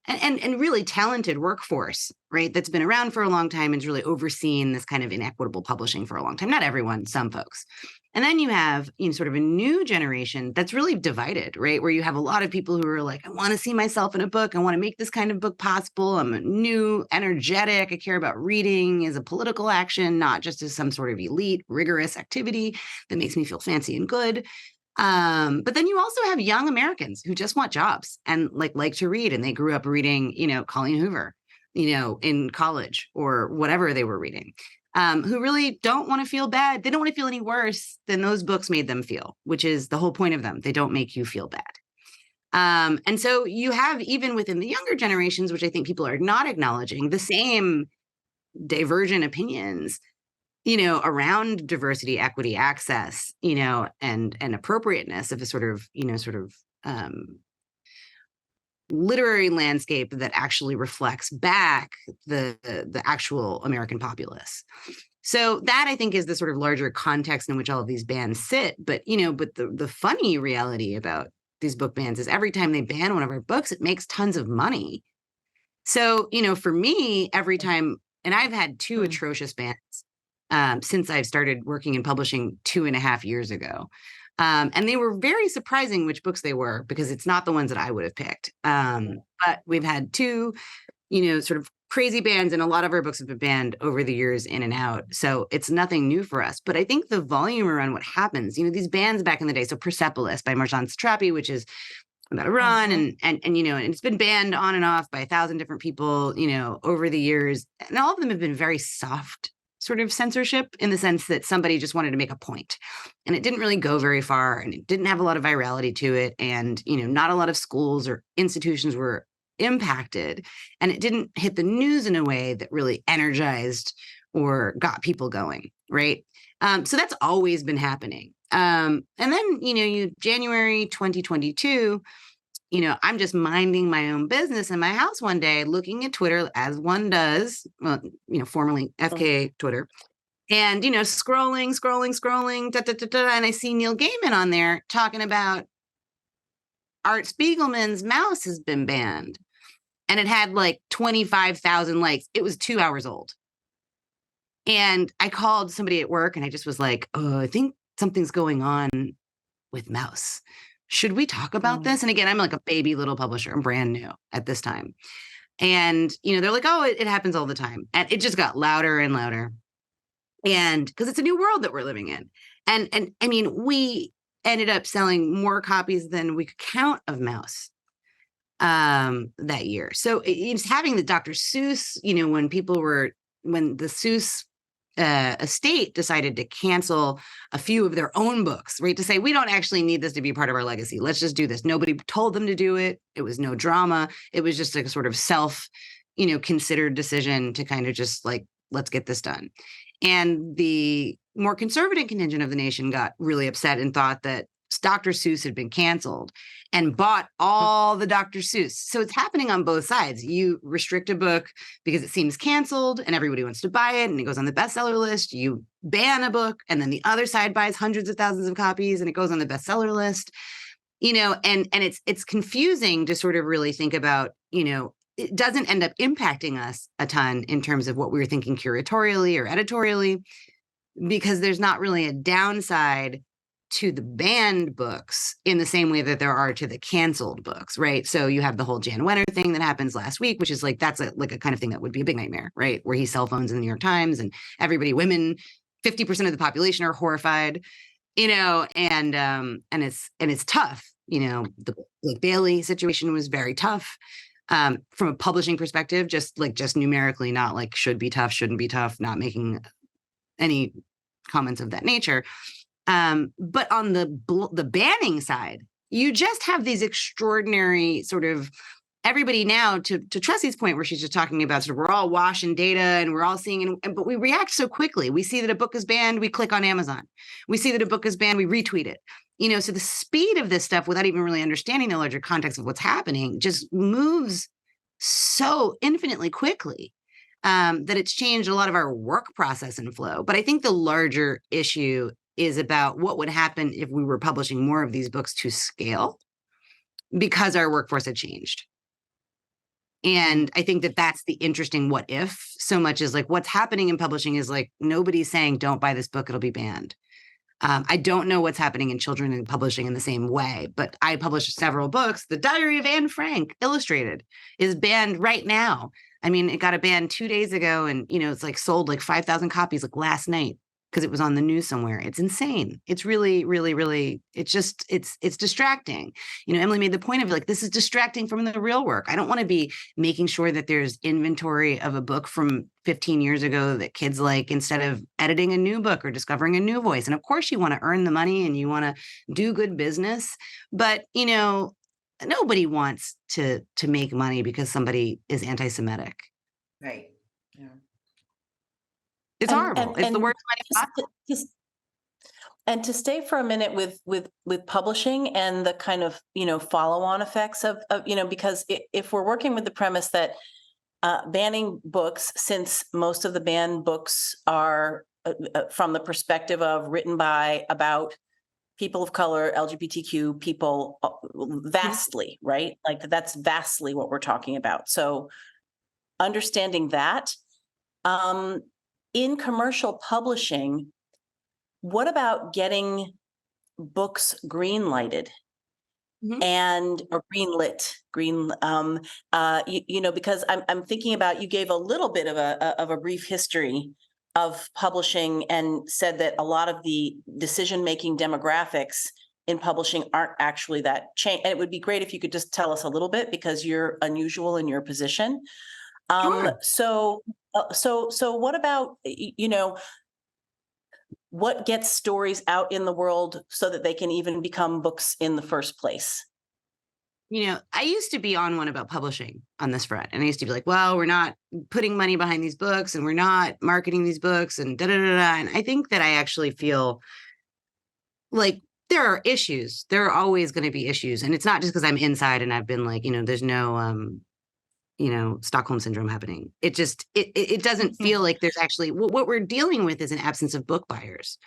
Speaker 4: and really talented workforce, right? That's been around for a long time and has really overseen this kind of inequitable publishing for a long time. Not everyone, some folks. And then you have sort of a new generation that's really divided, right? Where you have a lot of people who are like, I want to see myself in a book. I want to make this kind of book possible. I'm new, energetic. I care about reading as a political action, not just as some sort of elite, rigorous activity that makes me feel fancy and good. But then you also have young Americans who just want jobs and like to read, and they grew up reading, Colleen Hoover, in college or whatever they were reading, who really don't want to feel bad. They don't want to feel any worse than those books made them feel, which is the whole point of them. They don't make you feel bad. And so you have, even within the younger generations, which I think people are not acknowledging, the same divergent opinions, around diversity, equity, access, and appropriateness of a sort of literary landscape that actually reflects back the actual American populace. So that, I think, is the sort of larger context in which all of these bans sit. But, but the funny reality about these book bans is every time they ban one of our books, it makes tons of money. So, for me, every time, and I've had two atrocious bans since I've started working in publishing 2.5 years ago. And they were very surprising which books they were, because it's not the ones that I would have picked. But we've had two, sort of crazy bans, and a lot of our books have been banned over the years in and out. So it's nothing new for us. But I think the volume around what happens, these bans back in the day, so Persepolis by Marjane Satrapi, which is about Iran, and it's been banned on and off by 1,000 different people, over the years. And all of them have been very soft sort of censorship, in the sense that somebody just wanted to make a point, and it didn't really go very far, and it didn't have a lot of virality to it. And, not a lot of schools or institutions were impacted, and it didn't hit the news in a way that really energized or got people going. Right. So that's always been happening. And then, January 2022, I'm just minding my own business in my house one day, looking at Twitter, as one does, well, formerly FKA Twitter, and, scrolling, and I see Neil Gaiman on there talking about Art Spiegelman's Mouse has been banned, and it had like 25,000 likes. It was 2 hours old. And I called somebody at work, and I just was like, oh, I think something's going on with Mouse. Should we talk about this? And again, I'm like a baby little publisher. I'm brand new at this time. And, they're like, oh, it happens all the time. And it just got louder and louder. And because it's a new world that we're living in. And I mean, we ended up selling more copies than we could count of Mouse that year. So it's having the Dr. Seuss, when the Seuss estate decided to cancel a few of their own books, right? To say, we don't actually need this to be part of our legacy. Let's just do this. Nobody told them to do it. It was no drama. It was just a sort of considered decision to kind of just like, let's get this done. And the more conservative contingent of the nation got really upset and thought that Dr. Seuss had been canceled, and bought all the Dr. Seuss. So it's happening on both sides. You restrict a book because it seems canceled and everybody wants to buy it and it goes on the bestseller list. You ban a book, and then the other side buys hundreds of thousands of copies and it goes on the bestseller list. And it's confusing to sort of really think about, it doesn't end up impacting us a ton in terms of what we were thinking curatorially or editorially, because there's not really a downside to the banned books in the same way that there are to the canceled books, right? So you have the whole Jan Wenner thing that happens last week, which is like, that's a kind of thing that would be a big nightmare, right? Where he cell phones in the New York Times, and women, 50% of the population are horrified, and it's tough. The Blake Bailey situation was very tough. From a publishing perspective, just numerically, not like should be tough, shouldn't be tough, not making any comments of that nature. But on the banning side, you just have these extraordinary sort of everybody now, to Tressie's point, where she's just talking about sort of we're all washing data and we're all seeing, but we react so quickly. We see that a book is banned, we click on Amazon. We see that a book is banned, we retweet it. So the speed of this stuff, without even really understanding the larger context of what's happening, just moves so infinitely quickly that it's changed a lot of our work process and flow. But I think the larger issue is about what would happen if we were publishing more of these books to scale, because our workforce had changed. And I think that that's the interesting what if, so much as like what's happening in publishing is like, nobody's saying, don't buy this book, it'll be banned. I don't know what's happening in children and publishing in the same way, but I published several books. The Diary of Anne Frank, illustrated, is banned right now. I mean, it got a ban 2 days ago, and, it's like sold like 5,000 copies like last night, because it was on the news somewhere. It's insane. It's really, really, really, it's distracting. Emily made the point of like, this is distracting from the real work. I don't want to be making sure that there's inventory of a book from 15 years ago that kids like, instead of editing a new book or discovering a new voice. And of course you want to earn the money and you want to do good business, but nobody wants to make money because somebody is anti-Semitic.
Speaker 3: Right. Yeah.
Speaker 4: It's horrible. It's the worst money possible.
Speaker 1: And to stay for a minute with publishing and the kind of, follow-on effects of because if we're working with the premise that banning books, since most of the banned books are from the perspective of written by, about people of color, LGBTQ people, vastly, right? Like that's vastly what we're talking about. So understanding that, in commercial publishing, what about getting books green lighted? Or greenlit, because I'm thinking about, you gave a little bit of a brief history of publishing and said that a lot of the decision-making demographics in publishing aren't actually that change. And it would be great if you could just tell us a little bit, because you're unusual in your position.
Speaker 4: Sure.
Speaker 1: So what about, what gets stories out in the world so that they can even become books in the first place?
Speaker 4: I used to be on one about publishing on this front. And I used to be like, well, we're not putting money behind these books and we're not marketing these books and da da da da. And I think that I actually feel like there are issues. There are always going to be issues. And it's not just because I'm inside and I've been like, there's no Stockholm syndrome happening. It just, it doesn't feel like there's actually, what we're dealing with is an absence of book buyers,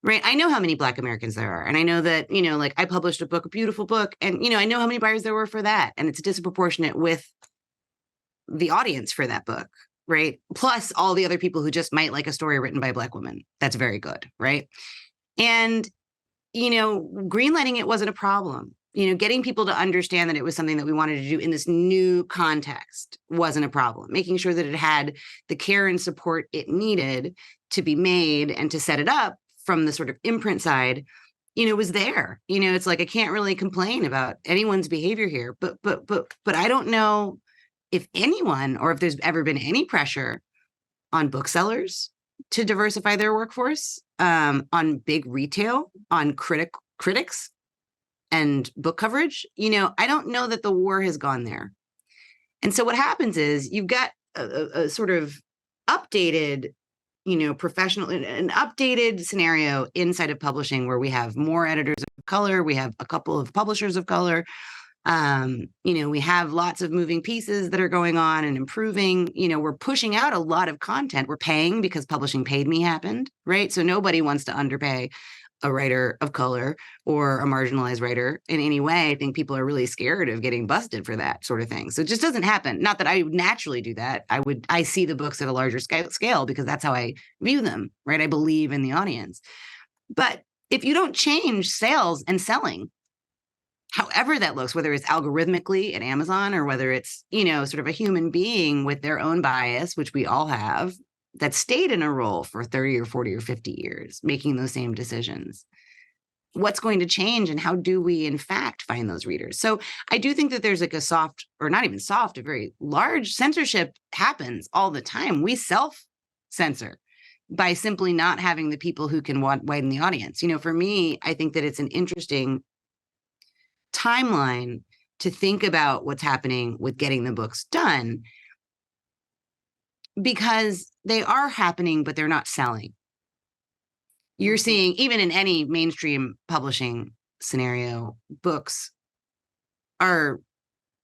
Speaker 4: right? I know how many Black Americans there are. And I know that, like I published a book, a beautiful book, and, I know how many buyers there were for that. And it's disproportionate with the audience for that book, right? Plus all the other people who just might like a story written by a Black woman. That's very good, right? And, greenlighting it wasn't a problem. Getting people to understand that it was something that we wanted to do in this new context wasn't a problem. Making sure that it had the care and support it needed to be made and to set it up from the sort of imprint side, was there. It's like, I can't really complain about anyone's behavior here, but I don't know if anyone, or if there's ever been any pressure on booksellers to diversify their workforce, on big retail, on critics, and book coverage. I don't know that the war has gone there. And so what happens is you've got a sort of updated, professional, an updated scenario inside of publishing where we have more editors of color. We have a couple of publishers of color. We have lots of moving pieces that are going on and improving. We're pushing out a lot of content. We're paying because Publishing Paid Me happened, right? So nobody wants to underpay a writer of color or a marginalized writer in any way. I think people are really scared of getting busted for that sort of thing. So it just doesn't happen. Not that I would naturally do that. I see the books at a larger scale because that's how I view them, right? I believe in the audience. But if you don't change sales and selling, however that looks, whether it's algorithmically at Amazon or whether it's, sort of a human being with their own bias, which we all have, that stayed in a role for 30 or 40 or 50 years, making those same decisions. What's going to change, and how do we, in fact, find those readers? So I do think that there's like a soft, or not even soft, a very large censorship happens all the time. We self-censor by simply not having the people who can widen the audience. For me, I think that it's an interesting timeline to think about what's happening with getting the books done, because they are happening, but they're not selling. You're seeing, even in any mainstream publishing scenario, books are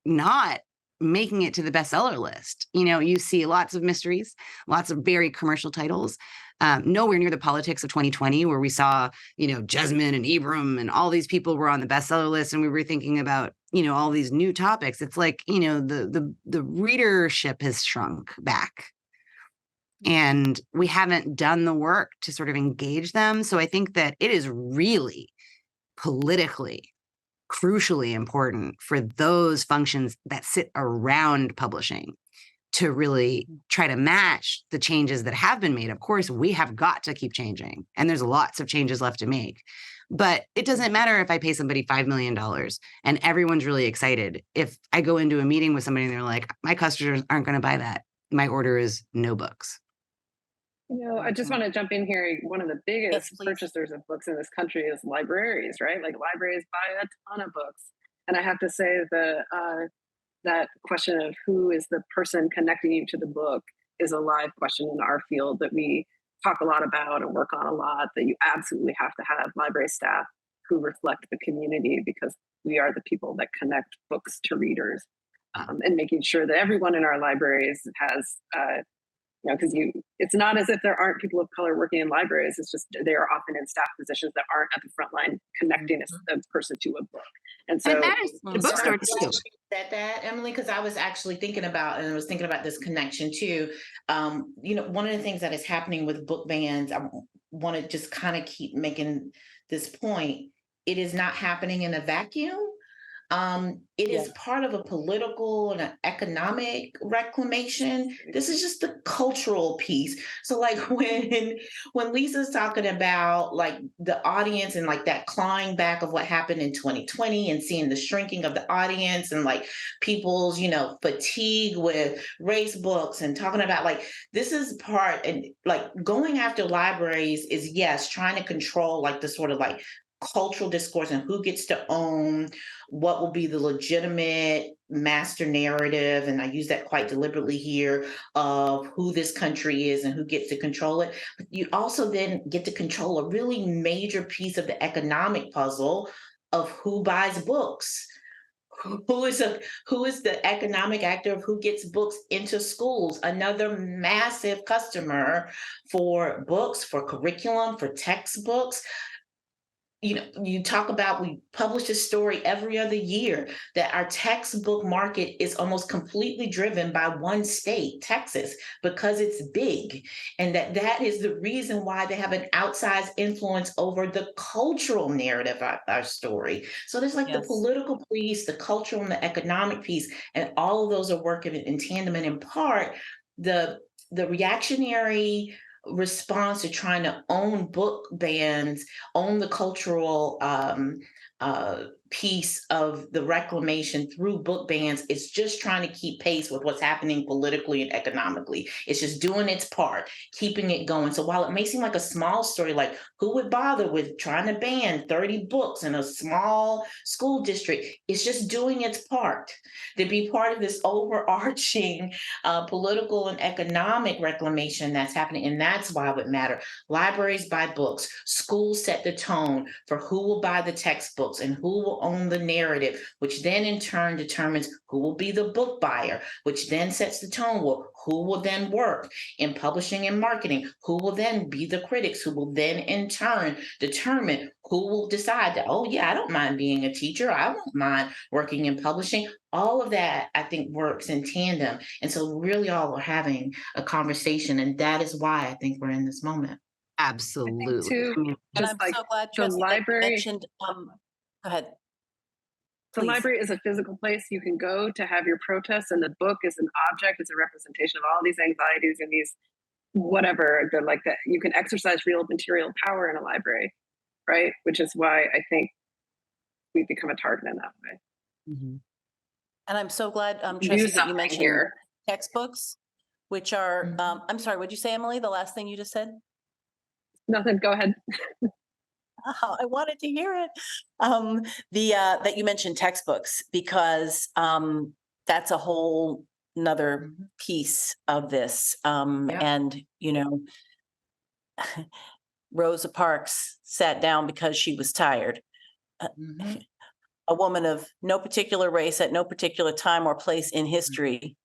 Speaker 4: not making it to the bestseller list. You see lots of mysteries, lots of very commercial titles, nowhere near the politics of 2020, where we saw, Jasmine and Ibram and all these people were on the bestseller list, and we were thinking about, all these new topics. It's like, the readership has shrunk back. And we haven't done the work to sort of engage them. So I think that it is really politically, crucially important for those functions that sit around publishing to really try to match the changes that have been made. Of course, we have got to keep changing, and there's lots of changes left to make. But it doesn't matter if I pay somebody $5 million and everyone's really excited. If I go into a meeting with somebody and they're like, my customers aren't going to buy that, my order is no books.
Speaker 2: I just want to jump in here. One of the biggest
Speaker 1: Yes,
Speaker 2: purchasers of books in this country is libraries, right? Like libraries buy a ton of books. And I have to say that question of who is the person connecting you to the book is a live question in our field that we talk a lot about and work on a lot, that you absolutely have to have library staff who reflect the community, because we are the people that connect books to readers, and making sure that everyone in our libraries has, because it's not as if there aren't people of color working in libraries. It's just they are often in staff positions that aren't at the front line connecting a person to a book. And so
Speaker 4: And that is the bookstore too.
Speaker 3: Said that, Emily, because I was actually thinking about, and I was thinking about this connection too. One of the things that is happening with book bans, I want to just kind of keep making this point. It is not happening in a vacuum. It is part of a political and an economic reclamation. This is just the cultural piece. So like when Lisa's talking about like the audience and like that clawing back of what happened in 2020 and seeing the shrinking of the audience and like people's, fatigue with race books and talking about like, this is part, and like going after libraries is, yes, trying to control like the sort of like cultural discourse and who gets to own what will be the legitimate master narrative, and I use that quite deliberately here, of who this country is and who gets to control it. But you also then get to control a really major piece of the economic puzzle of who buys books. Who is the economic actor of who gets books into schools? Another massive customer for books, for curriculum, for textbooks. You talk about, we publish a story every other year that our textbook market is almost completely driven by one state, Texas, because it's big. And that is the reason why they have an outsized influence over the cultural narrative of our story. So there's like the political piece, the cultural and the economic piece, and all of those are working in tandem. And in part, the reactionary response to trying to own book bans, own the cultural piece of the reclamation through book bans, is just trying to keep pace with what's happening politically and economically. It's just doing its part, keeping it going. So while it may seem like a small story, like who would bother with trying to ban 30 books in a small school district, it's just doing its part to be part of this overarching political and economic reclamation that's happening. And that's why it would matter. Libraries buy books, schools set the tone for who will buy the textbooks and who will own the narrative, which then in turn determines who will be the book buyer, which then sets the tone. Well, who will then work in publishing and marketing? Who will then be the critics, who will then in turn determine who will decide that, oh yeah, I don't mind being a teacher, I don't mind working in publishing. All of that, I think, works in tandem. And so really all are having a conversation, and that is why I think we're in this moment.
Speaker 4: Absolutely.
Speaker 2: Too,
Speaker 1: And
Speaker 2: just
Speaker 1: I'm
Speaker 2: like
Speaker 1: so glad,
Speaker 2: the
Speaker 1: Tressie, that you
Speaker 2: library,
Speaker 1: mentioned, go ahead.
Speaker 2: the
Speaker 1: Please.
Speaker 2: library is a physical place you can go to have your protests, and the book is an object, it's a representation of all these anxieties and these whatever, they're like that. You can exercise real material power in a library, right? Which is why I think we've become a target in that way.
Speaker 4: Mm-hmm.
Speaker 1: And I'm so glad,
Speaker 2: Do
Speaker 1: Tressie, that you
Speaker 2: something
Speaker 1: mentioned
Speaker 2: here.
Speaker 1: textbooks, which are, I'm sorry, what'd you say, Emily? The last thing you just said?
Speaker 2: Nothing, go ahead.
Speaker 1: Oh, I wanted to hear it. That you mentioned textbooks, because that's a whole another piece of this. And Rosa Parks sat down because she was tired. A woman of no particular race at no particular time or place in history.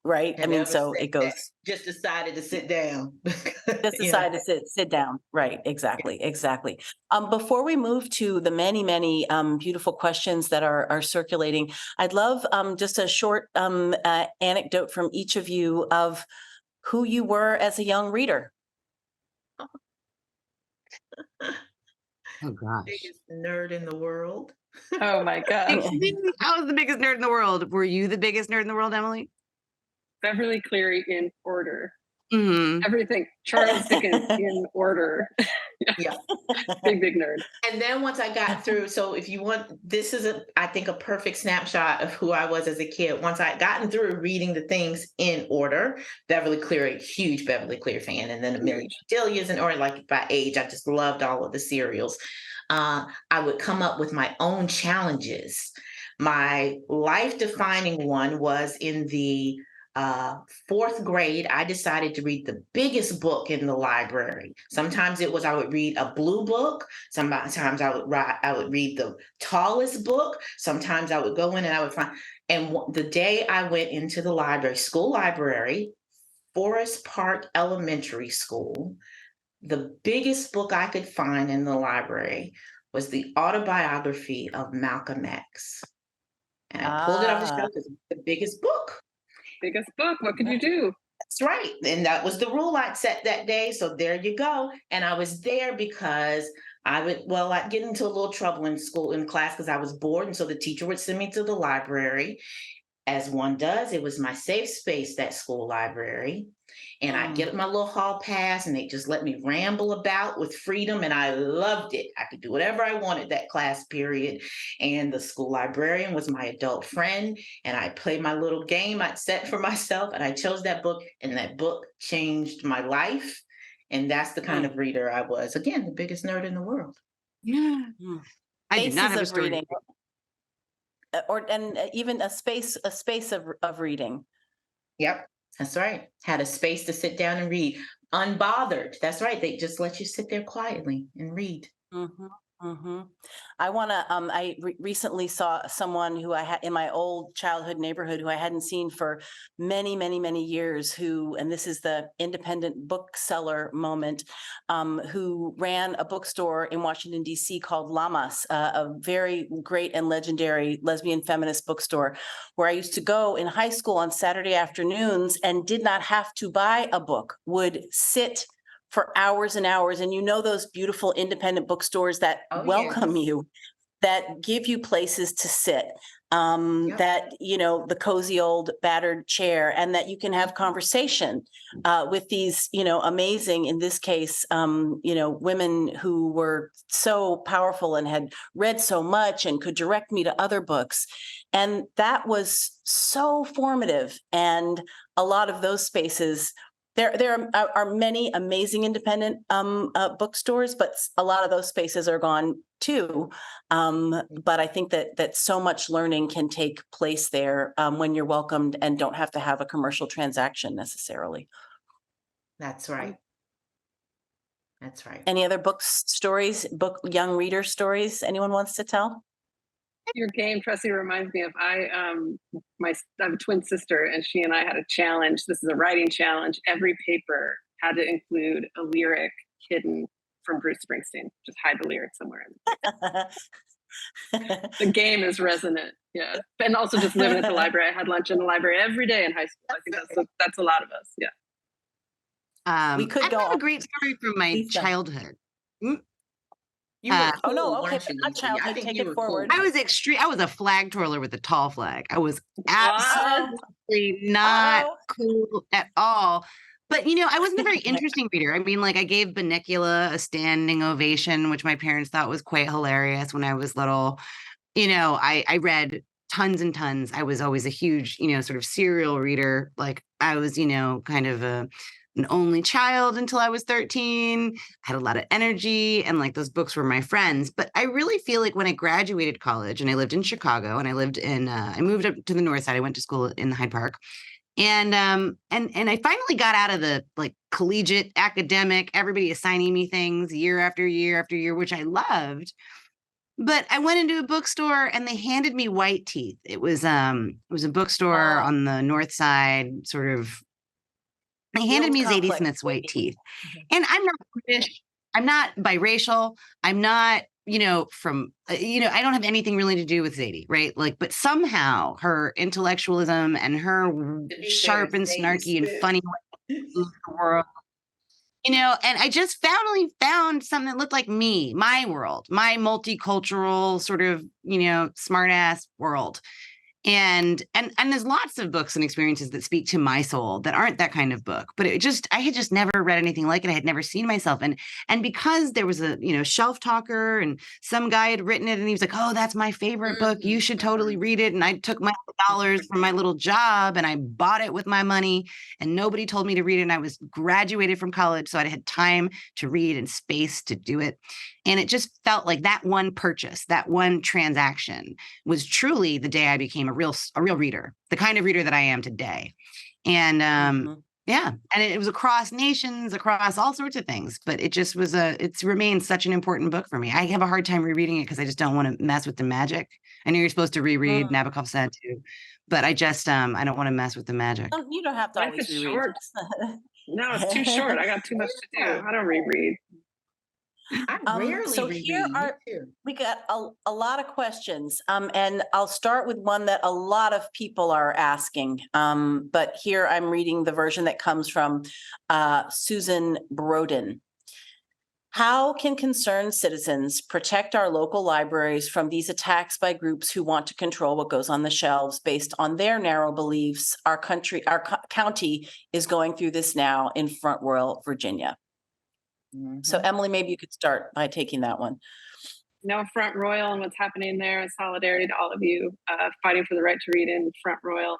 Speaker 1: Right.
Speaker 3: And
Speaker 1: I mean, so it goes.
Speaker 3: Just decided to sit down.
Speaker 1: Just decided to sit down. Right. Exactly. Exactly. Before we move to the many, many beautiful questions that are circulating, I'd love just a short anecdote from each of you of who you were as a young reader.
Speaker 4: Oh gosh.
Speaker 3: Biggest nerd in the world.
Speaker 2: Oh my gosh.
Speaker 4: I was the biggest nerd in the world. Were you the biggest nerd in the world, Emily?
Speaker 2: Beverly Cleary in order.
Speaker 4: Mm-hmm.
Speaker 2: Everything. Charles Dickens in order.
Speaker 3: Yeah.
Speaker 2: Big nerd.
Speaker 3: And then once I got through, so if you want, this is I think a perfect snapshot of who I was as a kid. Once I gotten through reading the things in order, Beverly Cleary, huge Beverly Cleary fan, and then Amelia Delia's in order, like by age, I just loved all of the serials. I would come up with my own challenges. My life-defining one was in the fourth grade, I decided to read the biggest book in the library. Sometimes it was I would read a blue book. Sometimes I would read the tallest book. Sometimes I would go in and I would find. And the day I went into the library, school library, Forest Park Elementary School, the biggest book I could find in the library was the autobiography of Malcolm X. And I pulled it off the shelf because it's the biggest book.
Speaker 2: Biggest book. What could you do?
Speaker 3: That's right. And that was the rule I'd set that day. So there you go. And I was there because I'd get into a little trouble in school, in class, because I was bored. And so the teacher would send me to the library. As one does, it was my safe space, that school library. And I'd get my little hall pass and they just let me ramble about with freedom. And I loved it. I could do whatever I wanted that class period. And the school librarian was my adult friend. And I played my little game I'd set for myself. And I chose that book. And that book changed my life. And that's the kind of reader I was. Again, the biggest nerd in the world.
Speaker 4: Yeah. I did not have a story.
Speaker 1: Reading. And even a space of reading.
Speaker 3: Yep, that's right. Had a space to sit down and read, unbothered. That's right. They just let you sit there quietly and read.
Speaker 1: I want to. I recently saw someone who I had in my old childhood neighborhood who I hadn't seen for many, many, many years. And this is the independent bookseller moment. Who ran a bookstore in Washington D.C. called Lamas, a very great and legendary lesbian feminist bookstore, where I used to go in high school on Saturday afternoons and did not have to buy a book. Would sit for hours and hours. And those beautiful independent bookstores that welcome you, that give you places to sit, that, the cozy old battered chair, and that you can have conversation with these, amazing, in this case, women who were so powerful and had read so much and could direct me to other books. And that was so formative. And a lot of those spaces, there are many amazing independent bookstores, but a lot of those spaces are gone too. But I think that so much learning can take place there when you're welcomed and don't have to have a commercial transaction necessarily.
Speaker 3: That's right. That's right.
Speaker 1: Any other young reader stories anyone wants to tell?
Speaker 2: Your game, Tressie, reminds me of I have a twin sister, and she and I had a challenge. This is a writing challenge. Every paper had to include a lyric hidden from Bruce Springsteen. Just hide the lyric somewhere. The game is resonant, yeah. And also just living at the library. I had lunch in the library every day in high school. I think that's a lot of us, yeah.
Speaker 1: We could go
Speaker 4: have a great story from my childhood.
Speaker 3: You were cool,
Speaker 1: okay,
Speaker 3: weren't you,
Speaker 1: not childhood. Take it forward.
Speaker 3: Cool.
Speaker 4: I was extreme. I was a flag twirler with a tall flag. I was absolutely not cool at all. But, I wasn't a very interesting reader. I mean, I gave Bunnicula a standing ovation, which my parents thought was quite hilarious when I was little. I read tons and tons. I was always a huge, sort of serial reader. I was, kind of an only child until I was 13. I had a lot of energy, and those books were my friends. But I really feel like when I graduated college, and I lived in Chicago, and I moved up to the north side. I went to school in Hyde Park. And I finally got out of the collegiate academic, everybody assigning me things year after year after year, which I loved. But I went into a bookstore and they handed me White Teeth. It was a bookstore on the north side, sort of. They handed me Zadie Smith's White Teeth. And I'm not British. I'm not biracial. I'm not, from, I don't have anything really to do with Zadie, right? But somehow her intellectualism and her sharp and snarky and funny way to move the world, and I just finally found something that looked like me, my world, my multicultural sort of, smart ass world. And there's lots of books and experiences that speak to my soul that aren't that kind of book, but I had just never read anything like it. I had never seen myself. And because there was a, shelf talker and some guy had written it and he was like, oh, that's my favorite book. You should totally read it. And I took my dollars from my little job and I bought it with my money and nobody told me to read it. And I was graduated from college. So I had time to read and space to do it. And it just felt like that one purchase, that one transaction was truly the day I became a real reader, the kind of reader that I am today. And yeah, and it was across nations, across all sorts of things, but it just was it's remained such an important book for me. I have a hard time rereading it because I just don't want to mess with the magic. I know you're supposed to reread, Nabokov said too, but I just, I don't want to mess with the magic.
Speaker 1: Oh, you don't have to
Speaker 2: Life
Speaker 1: always
Speaker 2: is
Speaker 1: reread.
Speaker 2: short. No, it's too short. I got too much to do. I don't reread.
Speaker 3: I rarely
Speaker 1: So
Speaker 3: reread.
Speaker 1: here
Speaker 3: Me
Speaker 1: are,
Speaker 3: too.
Speaker 1: we got a lot of questions, and I'll start with one that a lot of people are asking. But here I'm reading the version that comes from Susan Broden. How can concerned citizens protect our local libraries from these attacks by groups who want to control what goes on the shelves based on their narrow beliefs? Our county is going through this now in Front Royal, Virginia. So Emily, maybe you could start by taking that one.
Speaker 2: No, Front Royal and what's happening there, and solidarity to all of you fighting for the right to read in Front Royal.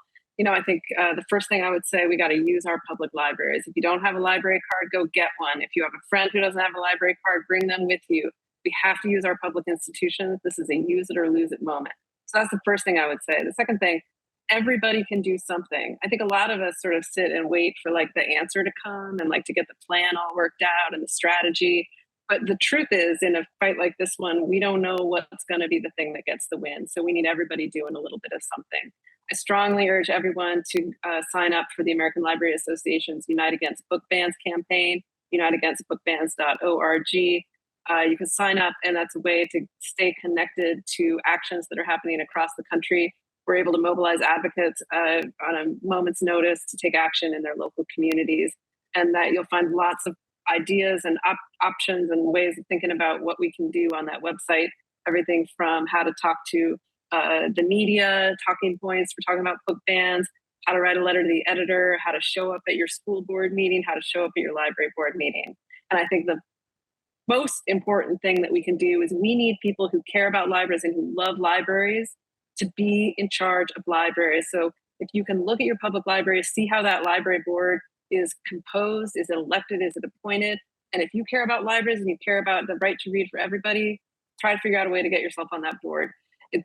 Speaker 2: I think the first thing I would say, we got to use our public libraries. If you don't have a library card, go get one. If you have a friend who doesn't have a library card, bring them with you. We have to use our public institutions. This is a use it or lose it moment. So that's the first thing I would say. The second thing, everybody can do something. I think a lot of us sort of sit and wait for like the answer to come and like to get the plan all worked out and the strategy. But the truth is, in a fight like this one, we don't know what's going to be the thing that gets the win. So we need everybody doing a little bit of something. I strongly urge everyone to sign up for the American Library Association's Unite Against Book Bans campaign, uniteagainstbookbans.org. You can sign up, and that's a way to stay connected to actions that are happening across the country. We're able to mobilize advocates on a moment's notice to take action in their local communities, and that you'll find lots of ideas and options and ways of thinking about what we can do on that website. Everything from how to talk to the media, talking points for talking about book bans, how to write a letter to the editor, how to show up at your school board meeting, how to show up at your library board meeting. And I think the most important thing that we can do is we need people who care about libraries and who love libraries to be in charge of libraries. So if you can look at your public library, see how that library board is composed, is it elected, is it appointed? And if you care about libraries and you care about the right to read for everybody, try to figure out a way to get yourself on that board.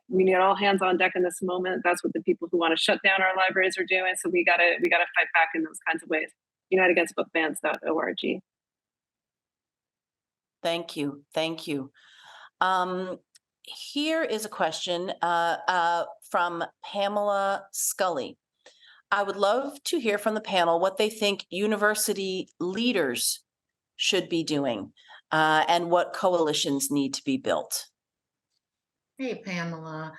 Speaker 2: We need all hands on deck in this moment. That's what the people who want to shut down our libraries are doing. So we gotta fight back in those kinds of ways. uniteagainstbookbans.org.
Speaker 1: Thank you. Thank you. Here is a question from Pamela Scully. I would love to hear from the panel what they think university leaders should be doing and what coalitions need to be built.
Speaker 3: Hey, Pamela.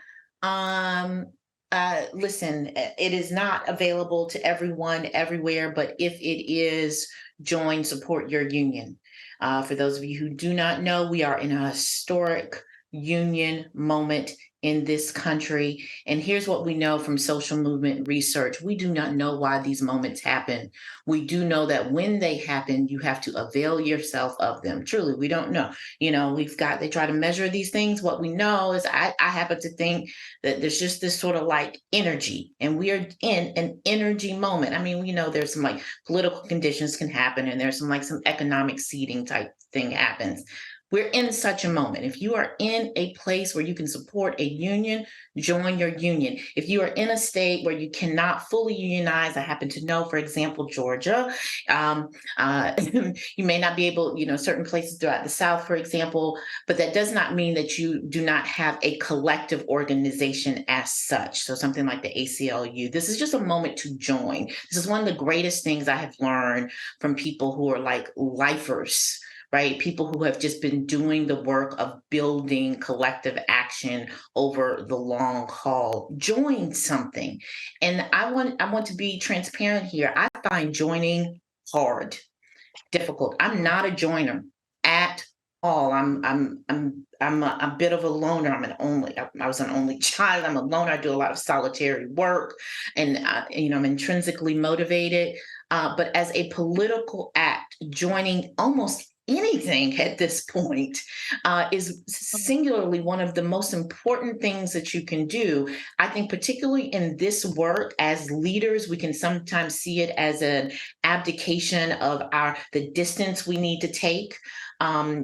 Speaker 3: Listen, it is not available to everyone everywhere, but if it is, join, support your union. For those of you who do not know, we are in a historic union moment in this country. And here's what we know from social movement research. We do not know why these moments happen. We do know that when they happen, you have to avail yourself of them. Truly, we don't know. They try to measure these things. What we know is I happen to think that there's just this sort of like energy, and we are in an energy moment. I mean, there's some like political conditions can happen, and there's some economic seeding type thing happens. We're in such a moment. If you are in a place where you can support a union, join your union. If you are in a state where you cannot fully unionize, I happen to know, for example, Georgia, you may not be able, certain places throughout the South, for example, but that does not mean that you do not have a collective organization as such. So something like the ACLU, this is just a moment to join. This is one of the greatest things I have learned from people who are like lifers, right? People who have just been doing the work of building collective action over the long haul. Join something. And I want to be transparent here. I find joining hard, difficult. I'm not a joiner at all. I'm a bit of a loner. I was an only child. I'm a loner. I do a lot of solitary work, and I'm intrinsically motivated. But as a political act, joining almost anything at this point is singularly one of the most important things that you can do. I think particularly in this work as leaders, we can sometimes see it as an abdication of the distance we need to take.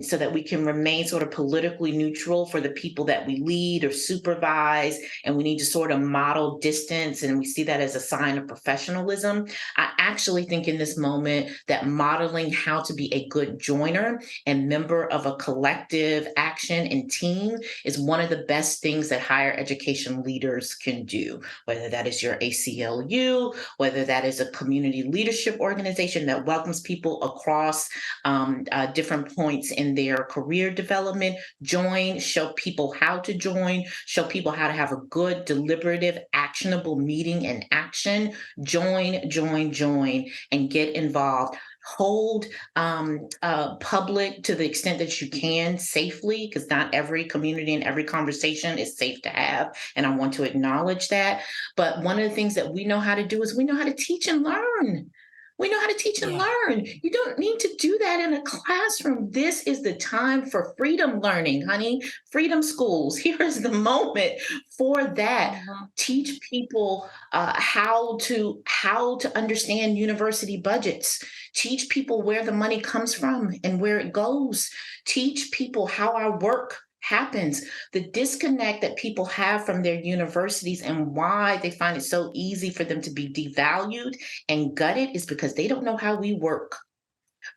Speaker 3: so that we can remain sort of politically neutral for the people that we lead or supervise. And we need to sort of model distance. And we see that as a sign of professionalism. I actually think in this moment that modeling how to be a good joiner and member of a collective action and team is one of the best things that higher education leaders can do, whether that is your ACLU, whether that is a community leadership organization that welcomes people across different points in their career development. Join, show people how to join, show people how to have a good, deliberative, actionable meeting and action. Join, and get involved. Hold public to the extent that you can safely, because not every community and every conversation is safe to have. And I want to acknowledge that. But one of the things that we know how to do is we know how to teach and learn. We know how to teach and learn. You don't need to do that in a classroom. This is the time for freedom learning, honey. Freedom schools. Here is the moment for that. Teach people how to understand university budgets. Teach people where the money comes from and where it goes. Teach people how our work happens. The disconnect that people have from their universities and why they find it so easy for them to be devalued and gutted is because they don't know how we work.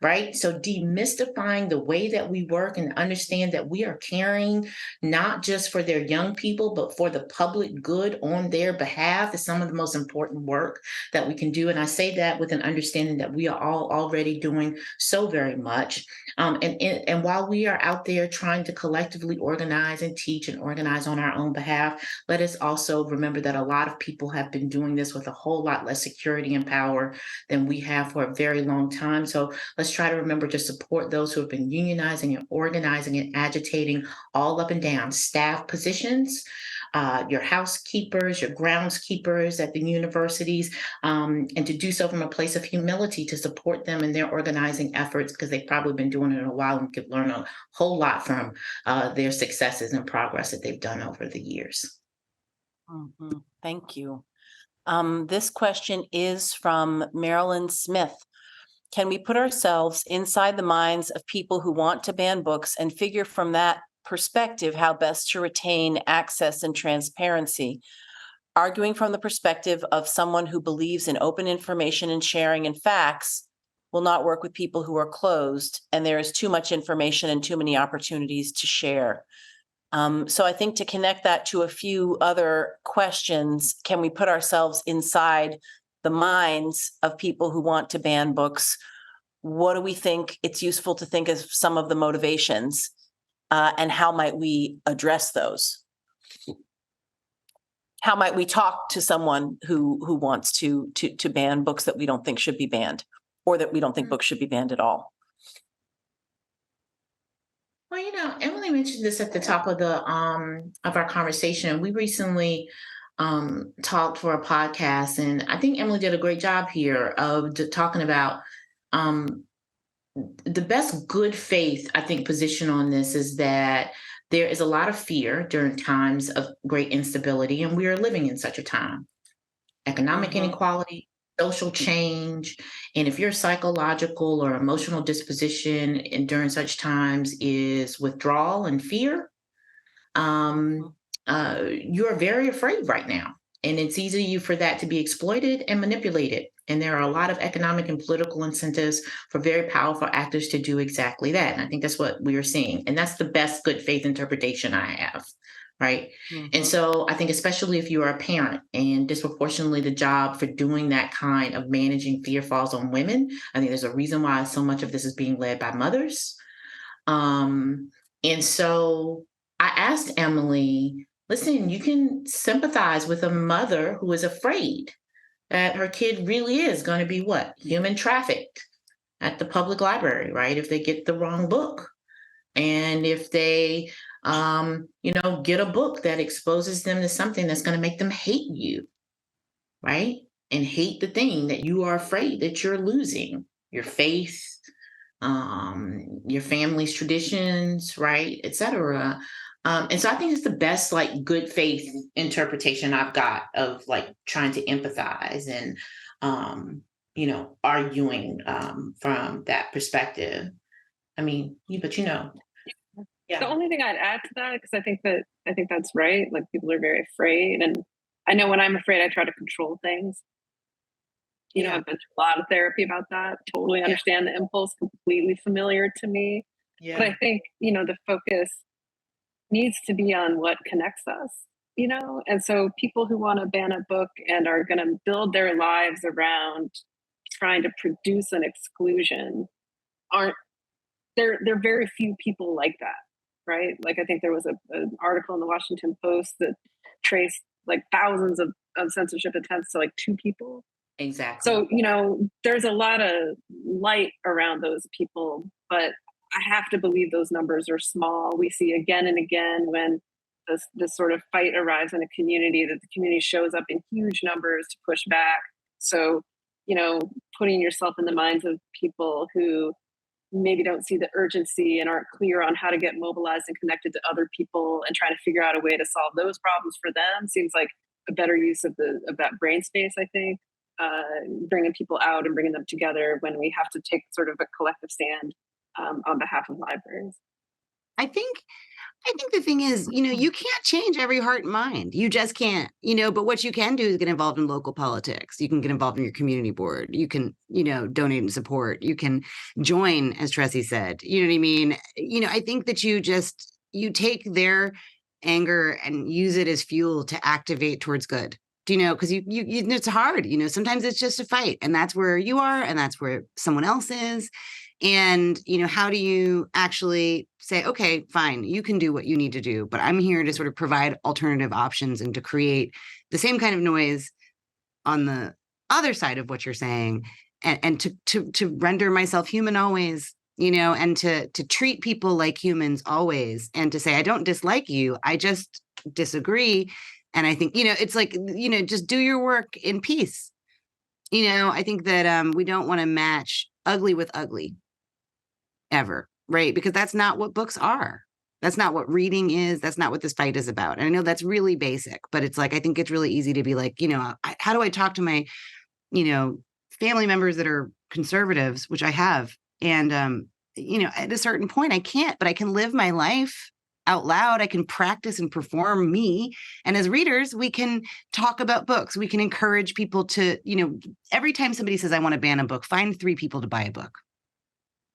Speaker 3: Right? So demystifying the way that we work and understand that we are caring not just for their young people, but for the public good on their behalf is some of the most important work that we can do. And I say that with an understanding that we are all already doing so very much. And while we are out there trying to collectively organize and teach and organize on our own behalf, let us also remember that a lot of people have been doing this with a whole lot less security and power than we have for a very long time. So let's try to remember to support those who have been unionizing and organizing and agitating all up and down staff positions, your housekeepers, your groundskeepers at the universities, and to do so from a place of humility to support them in their organizing efforts, because they've probably been doing it a while and could learn a whole lot from their successes and progress that they've done over the years.
Speaker 1: Thank you. This question is from Marilyn Smith. Can we put ourselves inside the minds of people who want to ban books and figure from that perspective how best to retain access and transparency? Arguing from the perspective of someone who believes in open information and sharing and facts will not work with people who are closed, and there is too much information and too many opportunities to share. So I think to connect that to a few other questions, can we put ourselves inside the minds of people who want to ban books? What do we think it's useful to think of some of the motivations, and how might we address those? How might we talk to someone who wants to ban books that we don't think should be banned, or that we don't think books should be banned at all?
Speaker 3: Well, Emily mentioned this at the top of our conversation. We recently talked for a podcast, and I think Emily did a great job here of talking about the best good faith, I think, position on this is that there is a lot of fear during times of great instability, and we are living in such a time. Economic inequality, social change, and if your psychological or emotional disposition during such times is withdrawal and fear, you're very afraid right now. And it's easy for that to be exploited and manipulated. And there are a lot of economic and political incentives for very powerful actors to do exactly that. And I think that's what we are seeing. And that's the best good faith interpretation I have, right? And so I think especially if you are a parent and disproportionately the job for doing that kind of managing fear falls on women, I think there's a reason why so much of this is being led by mothers. And so I asked Emily, listen, you can sympathize with a mother who is afraid that her kid really is going to be human trafficked at the public library, right? If they get the wrong book. And if they, get a book that exposes them to something that's going to make them hate you, right? And hate the thing that you are afraid that you're losing, your faith, your family's traditions, right, et cetera. And so I think it's the best, good faith interpretation I've got of trying to empathize and, arguing from that perspective. I mean, but
Speaker 2: The
Speaker 3: yeah,
Speaker 2: only thing I'd add to that, because I think that's right. Like, people are very afraid, and I know when I'm afraid, I try to control things.
Speaker 3: Yeah.
Speaker 2: I've been to a lot of therapy about that. Totally
Speaker 3: Yeah.
Speaker 2: understand the impulse, completely familiar to me. But I
Speaker 3: yeah,
Speaker 2: think, the focus needs to be on what connects us, And so people who want to ban a book and are going to build their lives around trying to produce an exclusion aren't, there are very few people like that, right? Like, I think there was an article in the Washington Post that traced like thousands of censorship attempts to like 2 people.
Speaker 3: exactly.
Speaker 2: So, there's a lot of light around those people, but I have to believe those numbers are small. We see again and again when this sort of fight arrives in a community, that the community shows up in huge numbers to push back. So, putting yourself in the minds of people who maybe don't see the urgency and aren't clear on how to get mobilized and connected to other people and trying to figure out a way to solve those problems for them seems like a better use of that brain space, I think. Bringing people out and bringing them together when we have to take sort of a collective stand on behalf of libraries.
Speaker 4: I think the thing is, you can't change every heart and mind. You just can't, but what you can do is get involved in local politics. You can get involved in your community board. You can, donate and support. You can join, as Tressie said. You know what I mean? I think that you take their anger and use it as fuel to activate towards good. Because it's hard, sometimes it's just a fight, and that's where you are, and that's where someone else is. And, how do you actually say, okay, fine, you can do what you need to do, but I'm here to sort of provide alternative options and to create the same kind of noise on the other side of what you're saying, and to render myself human always, and to treat people like humans always, and to say, I don't dislike you, I just disagree. And I think, it's like, just do your work in peace. I think that we don't want to match ugly with ugly ever, right? Because that's not what books are. That's not what reading is. That's not what this fight is about. And I know that's really basic, but it's like, I think it's really easy to be like, how do I talk to my, family members that are conservatives, which I have. And, at a certain point I can't, but I can live my life out loud. I can practice and perform me. And as readers, we can talk about books. We can encourage people to, every time somebody says, I want to ban a book, find 3 people to buy a book.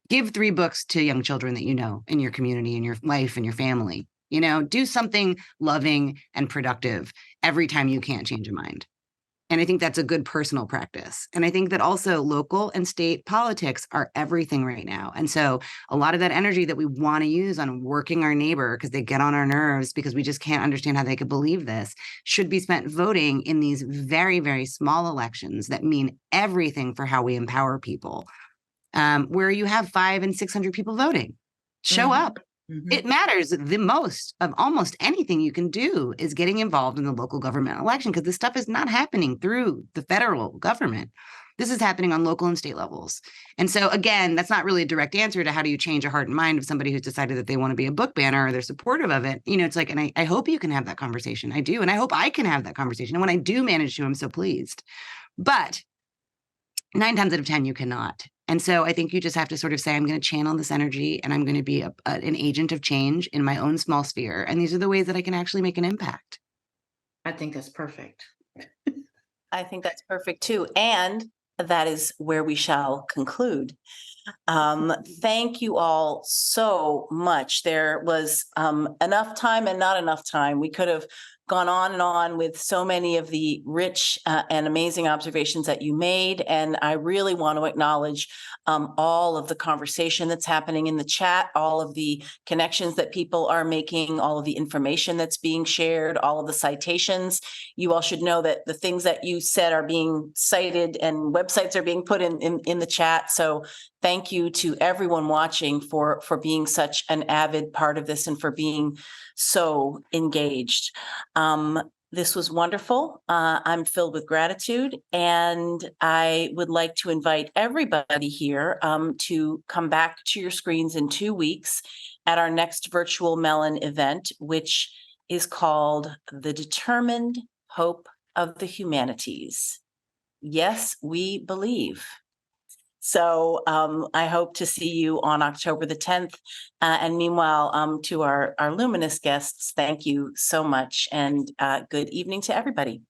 Speaker 4: Give 3 books to young children that in your community, in your life, in your family. Do something loving and productive every time you can't change a mind. And I think that's a good personal practice. And I think that also local and state politics are everything right now. And so a lot of that energy that we want to use on working our neighbor because they get on our nerves because we just can't understand how they could believe this should be spent voting in these very, very small elections that mean everything for how we empower people. Where you have 500 and 600 people voting. Show up. It matters. The most of almost anything you can do is getting involved in the local government election, because this stuff is not happening through the federal government. This is happening on local and state levels. And so again, that's not really a direct answer to how do you change a heart and mind of somebody who's decided that they want to be a book banner or they're supportive of it. It's like, and I hope you can have that conversation. I do. And I hope I can have that conversation. And when I do manage to, I'm so pleased. But 9 times out of 10, you cannot. And so I think you just have to sort of say, I'm going to channel this energy and I'm going to be an agent of change in my own small sphere. And these are the ways that I can actually make an impact.
Speaker 3: I think that's perfect.
Speaker 1: I think that's perfect too. And that is where we shall conclude. Thank you all so much. There was enough time and not enough time. We could have gone on and on with so many of the rich and amazing observations that you made. And I really want to acknowledge all of the conversation that's happening in the chat, all of the connections that people are making, all of the information that's being shared, all of the citations. You all should know that the things that you said are being cited and websites are being put in the chat. So thank you to everyone watching for being such an avid part of this and for being so engaged. This was wonderful. I'm filled with gratitude, and I would like to invite everybody here to come back to your screens in 2 weeks at our next virtual Mellon event, which is called The Determined Hope of the Humanities. Yes, we believe. So I hope to see you on October the 10th. And meanwhile, to our luminous guests, thank you so much, and good evening to everybody.